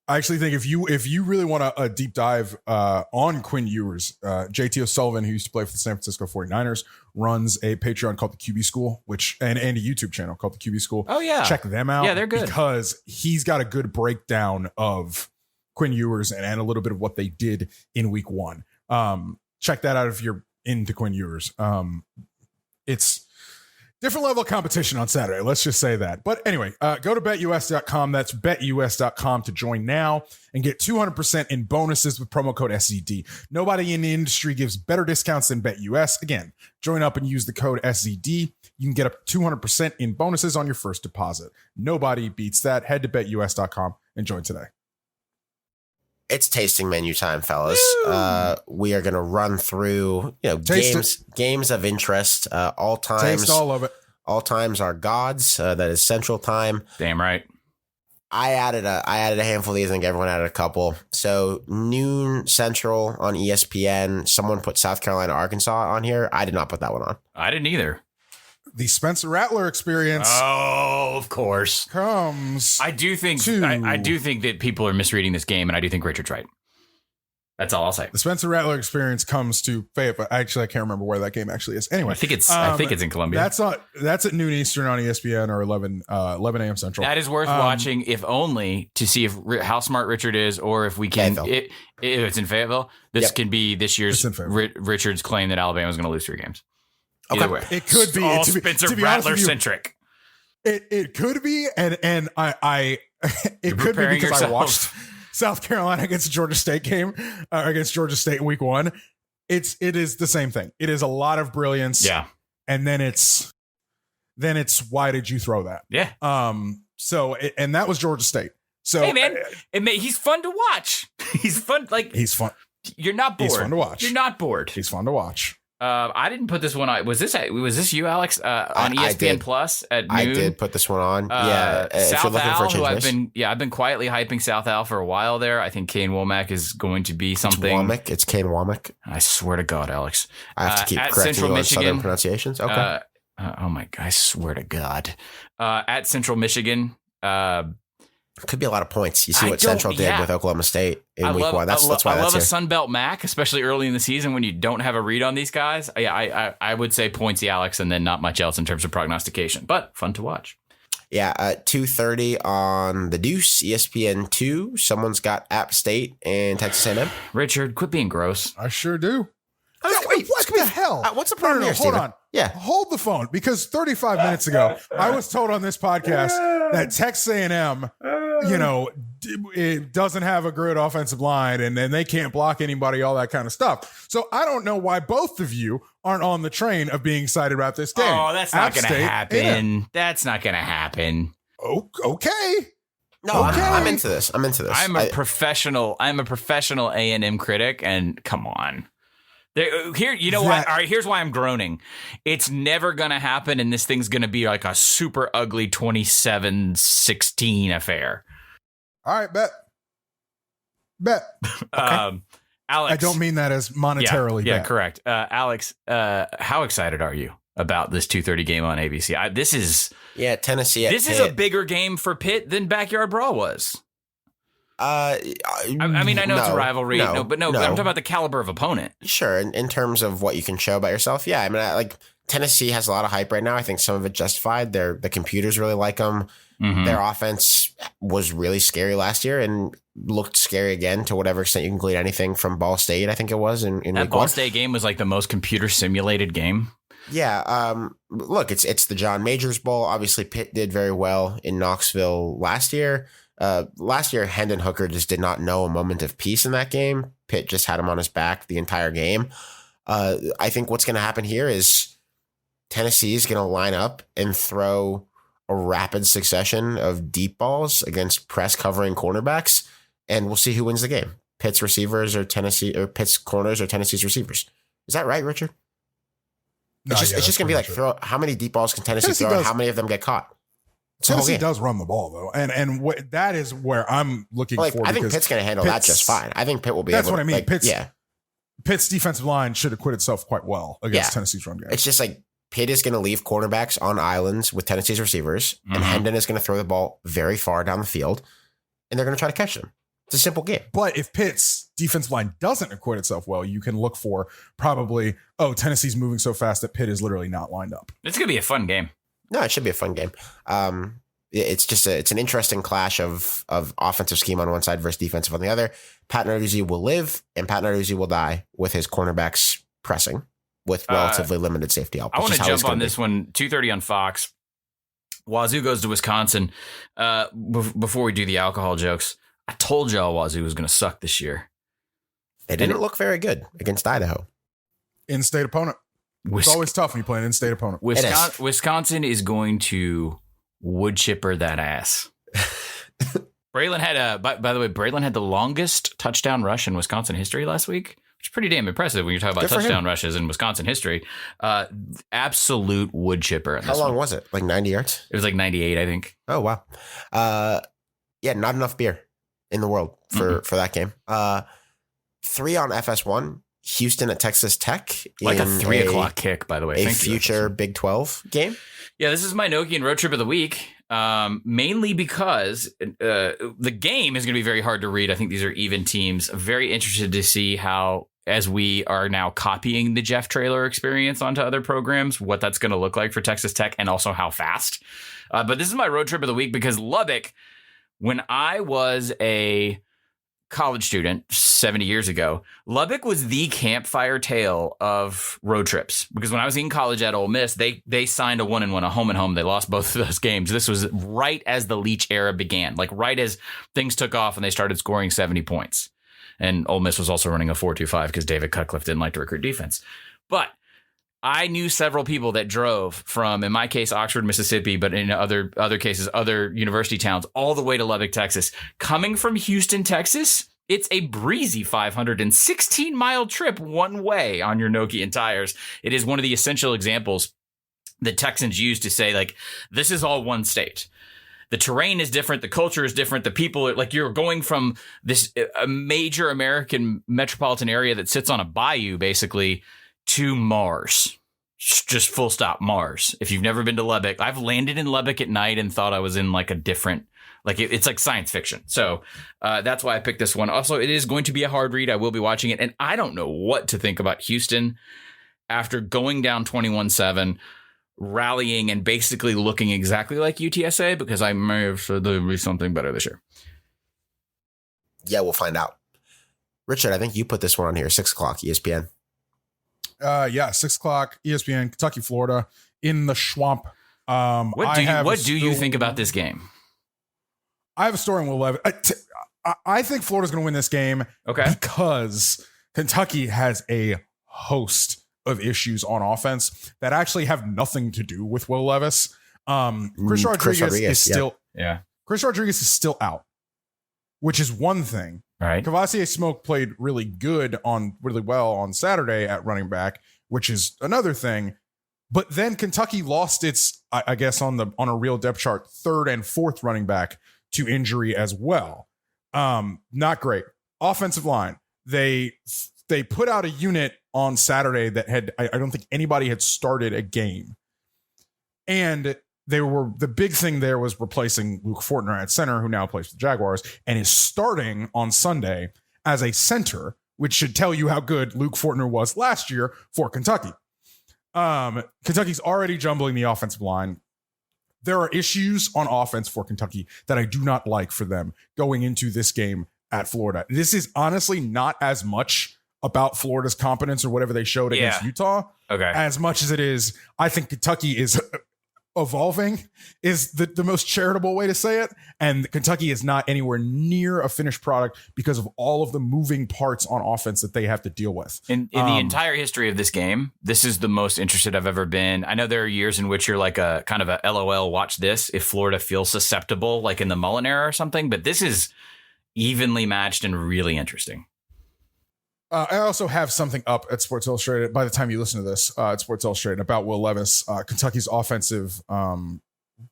I actually think if you really want a deep dive on Quinn Ewers, JT O'Sullivan, who used to play for the San Francisco 49ers, runs a Patreon called the QB School, and a YouTube channel called the QB School. Oh, yeah. Check them out. Yeah, they're good. Because he's got a good breakdown of Quinn Ewers and a little bit of what they did in week 1. Check that out if you're into Quinn Ewers. It's different level of competition on Saturday. Let's just say that. But anyway, go to betus.com. That's betus.com to join now and get 200% in bonuses with promo code SZD. Nobody in the industry gives better discounts than BetUS. Again, join up and use the code SZD. You can get up 200% in bonuses on your first deposit. Nobody beats that. Head to betus.com and join today. It's tasting menu time, fellas. We are going to run through, games of interest. All times, taste all of it. All times are gods. That is Central Time. Damn right. I added a handful of these. I think everyone added a couple. So noon Central on ESPN. Someone put South Carolina, Arkansas on here. I did not put that one on. I didn't either. The Spencer Rattler experience. Oh, of course. Comes. I do think that people are misreading this game, and I do think Richard's right. That's all I'll say. The Spencer Rattler experience comes to Fayetteville. Actually, I can't remember where that game actually is. Anyway, I think it's in Columbia. That's at noon Eastern on ESPN or 11 a.m. Central. That is worth watching, if only to see how smart Richard is, or if we can. If it's in Fayetteville, this can be this year's Richard's claim that Alabama is going to lose 3 games. Either way, it could be all Spencer Rattler centric. It could be, and I it could be because I watched South Carolina against Georgia State game against Georgia State in week 1. It is the same thing. It is a lot of brilliance. Yeah. And then it's why did you throw that? Yeah. So and that was Georgia State. So hey man, he's fun to watch. He's fun. He's fun. You're not bored. He's fun to watch. You're not bored. He's fun to watch. I didn't put this one on. Was this you, Alex? On ESPN Plus at noon? I did put this one on. South Al, who I've been quietly hyping South Al for a while there. I think Kane Womack is going to be something. It's Kane Womack. I swear to God, Alex. I have to keep correcting Central you on Michigan, Southern pronunciations. Okay. Oh my God! I swear to God. At Central Michigan. Could be a lot of points. You see what Central did with Oklahoma State in week 1. That's why I love here. a Sunbelt Mac, especially early in the season when you don't have a read on these guys. I would say pointsy Alex, and then not much else in terms of prognostication, but fun to watch. Yeah, 2:30 on the Deuce, ESPN 2. Someone's got App State and Texas A&M. Richard, quit being gross. I sure do. Wait, what the hell? What's the problem here, Hold Steven? on. Yeah. Hold the phone, because 35 minutes ago, I was told on this podcast that Texas A&M, it doesn't have a good offensive line and they can't block anybody, all that kind of stuff. So I don't know why both of you aren't on the train of being excited about this game. Oh, that's not going to happen. That's not going to happen. Oh, okay. No, okay. I'm into this. I'm a professional A&M critic, and come on. Here, you know what? All right, here's why I'm groaning. It's never going to happen, and this thing's going to be like a super ugly 27-16 affair. All right, bet. Okay. Alex, I don't mean that as monetarily. Yeah, correct. Alex, how excited are you about this 2:30 game on ABC? This is Tennessee. This is a bigger game for Pitt than Backyard Brawl was. I mean, I know it's a rivalry, but I'm talking about the caliber of opponent. Sure, in terms of what you can show about yourself, yeah. I mean, like Tennessee has a lot of hype right now. I think some of it justified. The computers really like them. Mm-hmm. Their offense was really scary last year and looked scary again to whatever extent you can glean anything from Ball State. I think it was in that week Ball one. State game was like the most computer simulated game. Yeah. Look, it's the John Majors Bowl. Obviously, Pitt did very well in Knoxville last year. Last year, Hendon Hooker just did not know a moment of peace in that game. Pitt just had him on his back the entire game. I think what's going to happen here is Tennessee is going to line up and throw a rapid succession of deep balls against press covering cornerbacks, and we'll see who wins the game. Pitt's receivers or Pitt's corners or Tennessee's receivers. Is that right, Richard? It's just going to be like, how many deep balls can Tennessee throw and how many of them get caught? Tennessee does run the ball though, and that is where I'm looking for. I think Pitt's going to handle that just fine. I think Pitt will be. That's able what I mean. Like, Pitt's defensive line should acquit itself quite well against Tennessee's run game. It's just like Pitt is going to leave cornerbacks on islands with Tennessee's receivers, and Hendon is going to throw the ball very far down the field, and they're going to try to catch them. It's a simple game. But if Pitt's defensive line doesn't acquit itself well, you can look for probably, Tennessee's moving so fast that Pitt is literally not lined up. It's going to be a fun game. No, it should be a fun game. It's just it's an interesting clash of offensive scheme on one side versus defensive on the other. Pat Narduzzi will live and Pat Narduzzi will die with his cornerbacks pressing with relatively limited safety help. I want to jump on this one. 2:30 on Fox. Wazoo goes to Wisconsin. Before we do the alcohol jokes, I told y'all Wazoo was going to suck this year. They didn't look very good against Idaho. In-state opponent. It's always tough when you play an in-state opponent. Wisconsin is going to wood chipper that ass. Braylon had by the way, Braylon had the longest touchdown rush in Wisconsin history last week, which is pretty damn impressive when you're talking about touchdown rushes in Wisconsin history. Absolute wood chipper. How long was it? Like 90 yards? It was like 98, I think. Oh, wow. Yeah, not enough beer in the world for that game. 3 on FS1. Houston at Texas Tech. Like a 3:00 kick, by the way. A future Big 12 game. Yeah, this is my Nokian road trip of the week. Mainly because the game is going to be very hard to read. I think these are even teams. I'm very interested to see how, as we are now copying the Jeff Traylor experience onto other programs, what that's going to look like for Texas Tech and also how fast. But this is my road trip of the week because Lubbock, when I was a college student 70 years ago, Lubbock was the campfire tale of road trips, because when I was in college at Ole Miss, they signed a 1-1, a home and home. They lost both of those games. This was right as the Leach era began, like right as things took off and they started scoring 70 points. And Ole Miss was also running a 4-2-5 because David Cutcliffe didn't like to recruit defense. But I knew several people that drove from, in my case, Oxford, Mississippi, but in other cases, other university towns, all the way to Lubbock, Texas. Coming from Houston, Texas, it's a breezy 516-mile trip one way on your Nokian tires. It is one of the essential examples that Texans use to say, like, this is all one state. The terrain is different. The culture is different. The people are like, you're going from this a major American metropolitan area that sits on a bayou, basically, to Mars. Just full stop, Mars. If you've never been to Lubbock, I've landed in Lubbock at night and thought I was in like a different, like it's like science fiction. So that's why I picked this one. Also, it is going to be a hard read. I will be watching it. And I don't know what to think about Houston after going down 21-7, rallying and basically looking exactly like UTSA, because I may have said there would be something better this year. Yeah, we'll find out. Richard, I think you put this one on here, 6:00 ESPN. 6:00 ESPN, Kentucky, Florida, in the Swamp. What do you think about this game? I have a story on Will Levis. I think Florida's going to win this game, because Kentucky has a host of issues on offense that actually have nothing to do with Will Levis. Chris Rodriguez is still Chris Rodriguez is still out, which is one thing. All right. Kavasier Smoke played really well on Saturday at running back, which is another thing. But then Kentucky lost its, I guess, on a real depth chart, 3rd and 4th running back to injury as well. Not great. Offensive line. They put out a unit on Saturday that I don't think anybody had started a game. And the big thing there was replacing Luke Fortner at center, who now plays for the Jaguars and is starting on Sunday as a center, which should tell you how good Luke Fortner was last year for Kentucky. Kentucky's already jumbling the offensive line. There are issues on offense for Kentucky that I do not like for them going into this game at Florida. This is honestly not as much about Florida's competence or whatever they showed against Utah, as much as it is, I think Kentucky is evolving is the most charitable way to say it. And Kentucky is not anywhere near a finished product because of all of the moving parts on offense that they have to deal with. In the entire history of this game, this is the most interested I've ever been. I know there are years in which you're like a kind of a LOL, watch this, if Florida feels susceptible, like in the Mullen era or something, but this is evenly matched and really interesting. I also have something up at Sports Illustrated by the time you listen to this at Sports Illustrated about Will Levis, Kentucky's offensive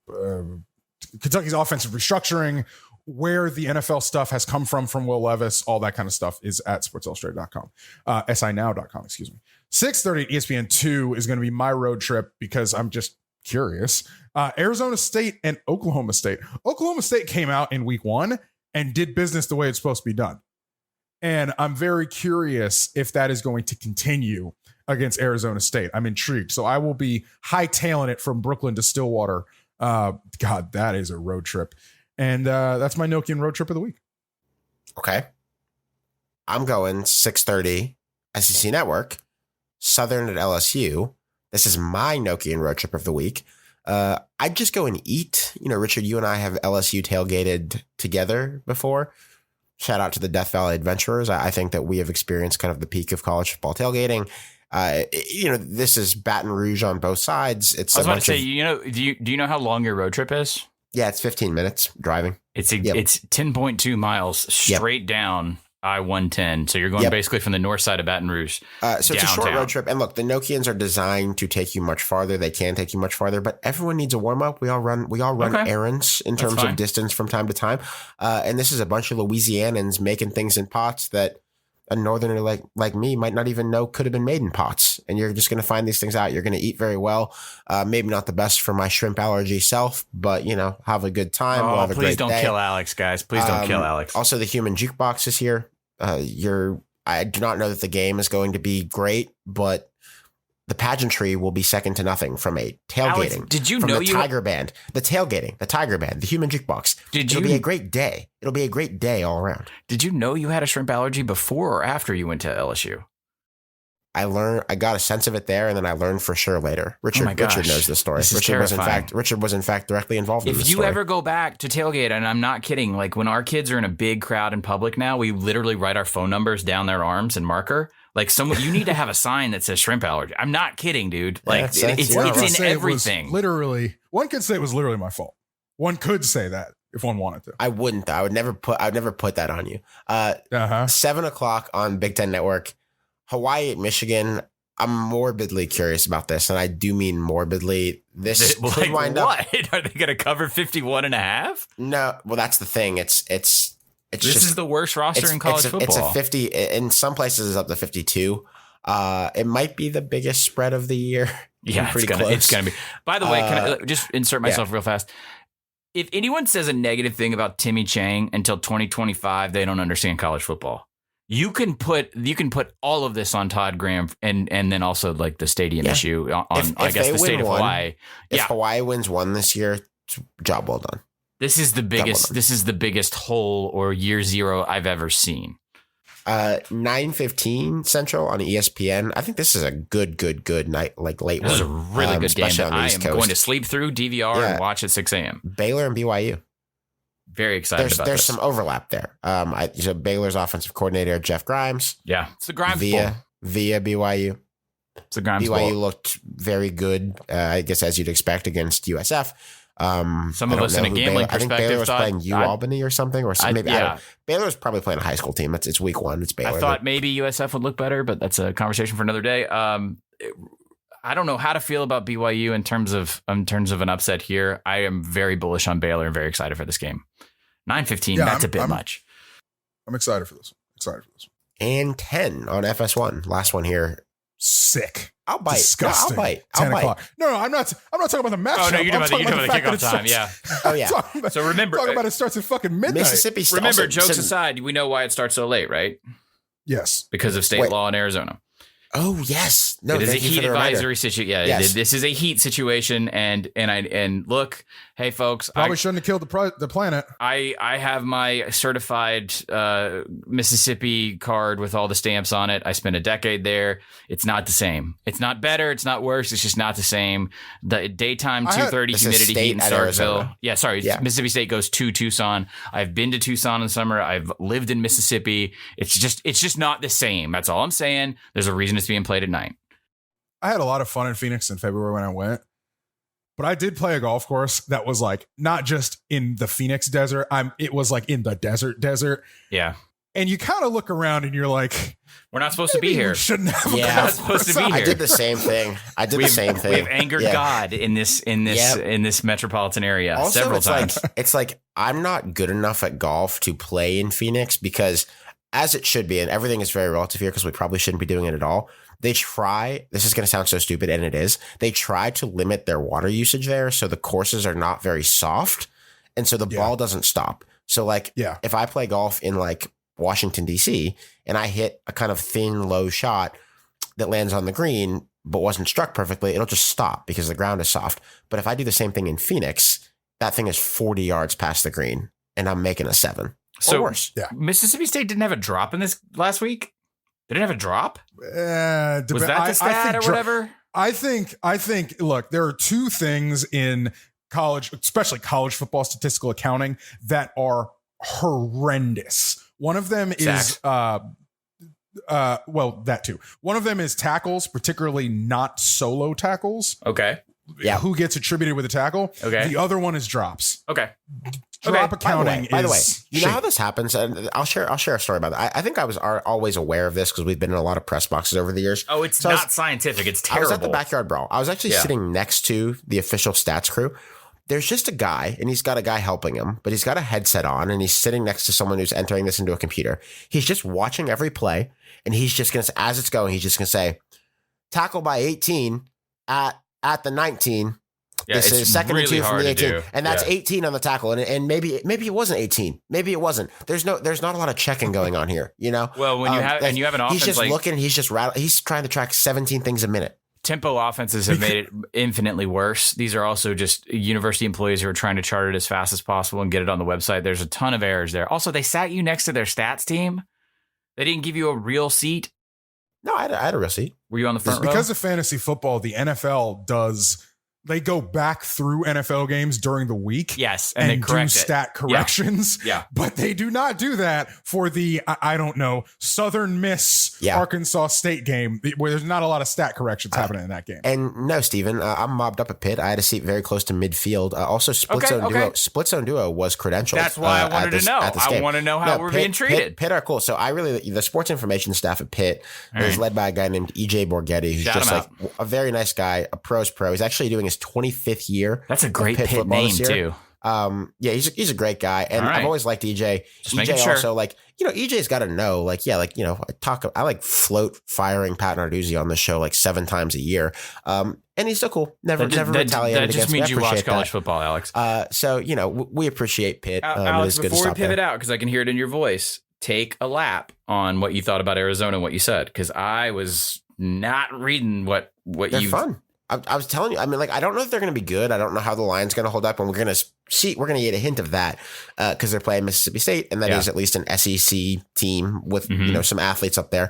restructuring, where the NFL stuff has come from Will Levis, all that kind of stuff is at sportsillustrated.com, sinow.com, excuse me. 6:30 ESPN 2 is going to be my road trip because I'm just curious. Arizona State and Oklahoma State. Oklahoma State came out in week 1 and did business the way it's supposed to be done. And I'm very curious if that is going to continue against Arizona State. I'm intrigued. So I will be hightailing it from Brooklyn to Stillwater. God, that is a road trip. And that's my Nokian road trip of the week. Okay. I'm going 6:30 SEC Network, Southern at LSU. This is my Nokian road trip of the week. I'd just go and eat. You know, Richard, you and I have LSU tailgated together before. Shout out to the Death Valley Adventurers. I think that we have experienced kind of the peak of college football tailgating. This is Baton Rouge on both sides. It's I was about to say, do you know how long your road trip is? Yeah, it's 15 minutes driving. It's 10.2 miles straight down I-110. So you're going basically from the north side of Baton Rouge. So it's a short road trip. And look, the Nokians are designed to take you much farther. They can take you much farther, but everyone needs a warm up. We all run errands in terms of distance from time to time. And this is a bunch of Louisianans making things in pots that a northerner like me might not even know could have been made in pots. And you're just going to find these things out. You're going to eat very well. Maybe not the best for my shrimp allergy self, but have a good time. We'll have a great day. Please don't kill Alex, guys. Please don't kill Alex. Also, the human jukebox is here. I do not know that the game is going to be great, but the pageantry will be second to nothing from a tailgating. Alex, did you from know the Tiger Band, the tailgating, the Tiger Band, the human jukebox? It'll be a great day. It'll be a great day all around. Did you know you had a shrimp allergy before or after you went to LSU? I got a sense of it there, and then I learned for sure later. Richard knows the story. Richard was in fact directly involved in this story. If you ever go back to tailgate, and I'm not kidding, like when our kids are in a big crowd in public now, we literally write our phone numbers down their arms in marker. Like you need to have a sign that says shrimp allergy. I'm not kidding, dude. Like it's in everything. One could say it was literally my fault. One could say that if one wanted to. I wouldn't. I would never put that on you. 7:00 on Big Ten Network. Hawaii at Michigan. I'm morbidly curious about this, and I do mean morbidly. This could wind up. Are they going to cover 51.5? No. Well, that's the thing. This is the worst roster in college football. It's a 50. In some places, it's up to 52. It might be the biggest spread of the year. Yeah, it's gonna be. By the way, can I just insert myself real fast? If anyone says a negative thing about Timmy Chang until 2025, they don't understand college football. You can put all of this on Todd Graham and then also like the stadium issue on I guess the state of Hawaii. If Hawaii wins one this year, job well done. This is the biggest hole or year zero I've ever seen. 9:15 Central on ESPN. I think this is a good night, like late one. This is a really good game that I am going to sleep through, DVR, and watch at 6 a.m. Baylor and BYU. Very excited about this. There's some overlap there. So Baylor's offensive coordinator, Jeff Grimes. Yeah, it's the Grimes Bowl. Via BYU. It's the Grimes BYU Bowl. looked very good, I guess, as you'd expect against USF. Some of us in a gambling perspective, I think Baylor was playing Albany or something, or maybe Baylor was probably playing a high school team. It's week one. It's Baylor. I thought maybe USF would look better, but that's a conversation for another day. I don't know how to feel about BYU in terms of an upset here. I am very bullish on Baylor and very excited for this game. 9:15. That's a bit much. I'm excited for this. And 10 on FS1. Last one here. Sick. I'll bite. Disgusting. No, I'll bite. 10 I'll bite. o'clock. No, I'm not talking about the matchup. Oh, no, you're I'm talking about the fact that kickoff time. it Yeah. starts- Oh, yeah. talking about- So remember, talking about it starts at fucking midnight. Mississippi State. remember, also, jokes since- aside, we know why it starts so late, right? Yes. Because of state Wait. law in Arizona. Oh yes. No, it is a thank you for heat the reminder. advisory situation. Yeah, Yes. this is a heat situation, and look, hey folks, Probably shouldn't have killed the planet. I have my certified Mississippi card with all the stamps on it. I spent a decade there. It's not the same. It's not better. It's not worse. It's just not the same. The daytime 230 This is humidity state heat in at Starkville. Arizona. Yeah, sorry. Yeah. Mississippi State goes to Tucson. I've been to Tucson in summer. I've lived in Mississippi. It's just not the same. That's all I'm saying. There's a reason it's being played at night. I had a lot of fun in Phoenix in February when I went, but I did play a golf course that was like not just in the Phoenix desert. It was like in the desert. Yeah. And you kind of look around and you're like, We're not supposed to maybe be we here. shouldn't have. Yeah. a We're not golf supposed to course be out I here. did the same thing. We have angered Yeah. God in this Yep. in this metropolitan area Also, several it's times. it's like I'm not good enough at golf to play in Phoenix because, as it should be, and everything is very relative here because we probably shouldn't be doing it at all. They try. This is going to sound so stupid, and it is. They try to limit their water usage there, so the courses are not very soft, and so the ball doesn't stop. So, like, if I play golf in like Washington D.C. and I hit a kind of thin, low shot that lands on the green but wasn't struck perfectly, it'll just stop because the ground is soft. But if I do the same thing in Phoenix, that thing is 40 yards past the green, and I'm making a 7 So- or worse. Mississippi State didn't have a drop in this last week. They didn't have a drop. Was Was that the stat or whatever? I think. Look, there are two things in college, especially college football statistical accounting, that are horrendous. One of them is that too. One of them is tackles, particularly not solo tackles. Okay. Yeah. Who gets attributed with a tackle? Okay. The other one is drops. Okay. Drop Okay. accounting. By the way, is you know how shady. this happens, and I'll share a story about that. I think I was always aware of this because we've been in a lot of press boxes over the years. Oh, it's So I was- not scientific. It's I terrible. was at the Backyard Brawl. I was actually Yeah. sitting next to the official stats crew. There's just a guy, and he's got a guy helping him, but he's got a headset on, and he's sitting next to someone who's entering this into a computer. He's just watching every play, and he's just going to, as it's going, he's just going to say, tackle by 18 at the 19. Yeah, This it's is second really and 2 from hard the to 18, do. and that's Yeah. 18 on the tackle, and maybe it wasn't 18, maybe it wasn't. There's not a lot of checking going on here, you know. Well, when you have and you have an offense he's just like looking, he's just he's trying to track 17 things a minute. tempo offenses have made it infinitely worse. These are also just university employees who are trying to chart it as fast as possible and get it on the website. There's a ton of errors there. Also, they sat you next to their stats team. They didn't give you a real seat. No, I had a real seat. Were you on the front row? Because of fantasy football, the NFL they go back through NFL games during the week. Yes, and they do correct it. stat corrections. Yeah. But they do not do that for the, I don't know, Southern Miss Arkansas State game where there's not a lot of stat corrections happening in that game. And no, Steven, I'm mobbed up at Pitt. I had a seat very close to midfield. Also, split zone duo was credentialed. That's why I wanted to know. I want to know how we're being treated. Pitt are cool. So the sports information staff at Pitt is led by a guy named EJ Borghetti, who's Shout just him like a very nice guy, a pro's pro. He's actually doing his 25th year. That's a great Pitt Pitt football name this year. too. Yeah, he's a great guy, and All right. I've always liked EJ. Just making EJ sure. also EJ's got to know, I float firing Pat Narduzzi on the show like 7 times a year, and he's still cool. Never retaliated That just against me. means I you watch appreciate college that. football, Alex. So we appreciate Pitt. It Alex, is good to before we stop pivot there. out, because I can hear it in your voice, take a lap on what you thought about Arizona and what you said, because I was not reading what They're you. fun. I was telling you. I mean, I don't know if they're going to be good. I don't know how the line's going to hold up, and we're going to see. We're going to get a hint of that because they're playing Mississippi State, and that is at least an SEC team with some athletes up there.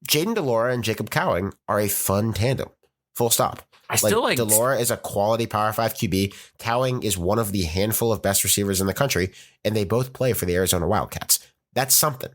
Jaden DeLora and Jacob Cowing are a fun tandem. Full stop. I still like DeLora is a quality Power 5 QB. Cowing is one of the handful of best receivers in the country, and they both play for the Arizona Wildcats. That's something.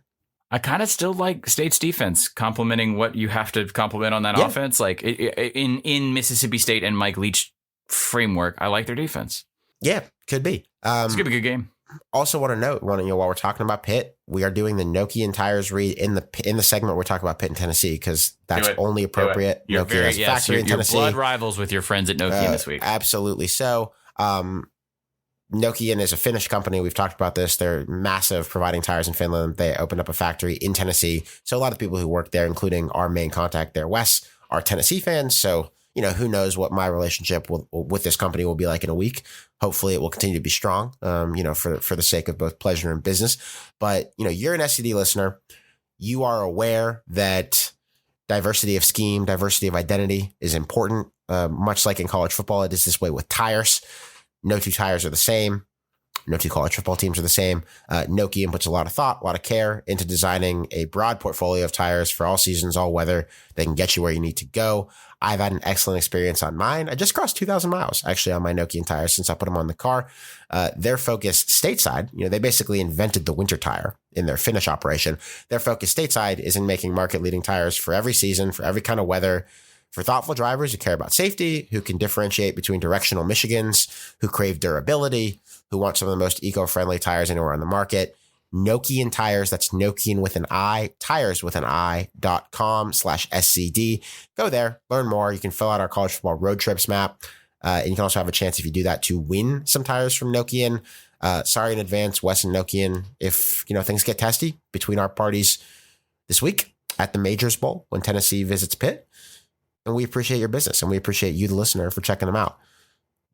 I kind of still like State's defense, complimenting what you have to compliment on that offense. Like in Mississippi State and Mike Leach framework, I like their defense. Yeah, could be. It's gonna be a good game. Also, want to note, while we're talking about Pitt, we are doing the Nokian Tires read in the segment we're talking about Pitt and Tennessee because that's only appropriate. You're Nokia has a factory in Tennessee. blood rivals with your friends at Nokian this week. Absolutely. So, Nokian is a Finnish company. We've talked about this. They're massive, providing tires in Finland. They opened up a factory in Tennessee. So a lot of people who work there, including our main contact there, Wes, are Tennessee fans. So, who knows what my relationship with this company will be like in a week. Hopefully it will continue to be strong, for the sake of both pleasure and business. But, you're an SCD listener. You are aware that diversity of scheme, diversity of identity is important. Much like in college football, it is this way with tires. No two tires are the same. No two college football teams are the same. Nokian puts a lot of thought, a lot of care into designing a broad portfolio of tires for all seasons, all weather. They can get you where you need to go. I've had an excellent experience on mine. I just crossed 2,000 miles actually on my Nokian tires since I put them on the car. Their focus stateside, they basically invented the winter tire in their Finnish operation. Their focus stateside is in making market leading tires for every season, for every kind of weather, for thoughtful drivers who care about safety, who can differentiate between directional Michigans, who crave durability, who want some of the most eco-friendly tires anywhere on the market. Nokian tires, that's Nokian with an I, tires with an I.com/SCD. Go there, learn more. You can fill out our college football road trips map. And you can also have a chance, if you do that, to win some tires from Nokian. Sorry in advance, Wes and Nokian, if things get testy between our parties this week at the Majors Bowl when Tennessee visits Pitt. And we appreciate your business, and we appreciate you, the listener, for checking them out.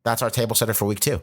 That's our table setter for week 2.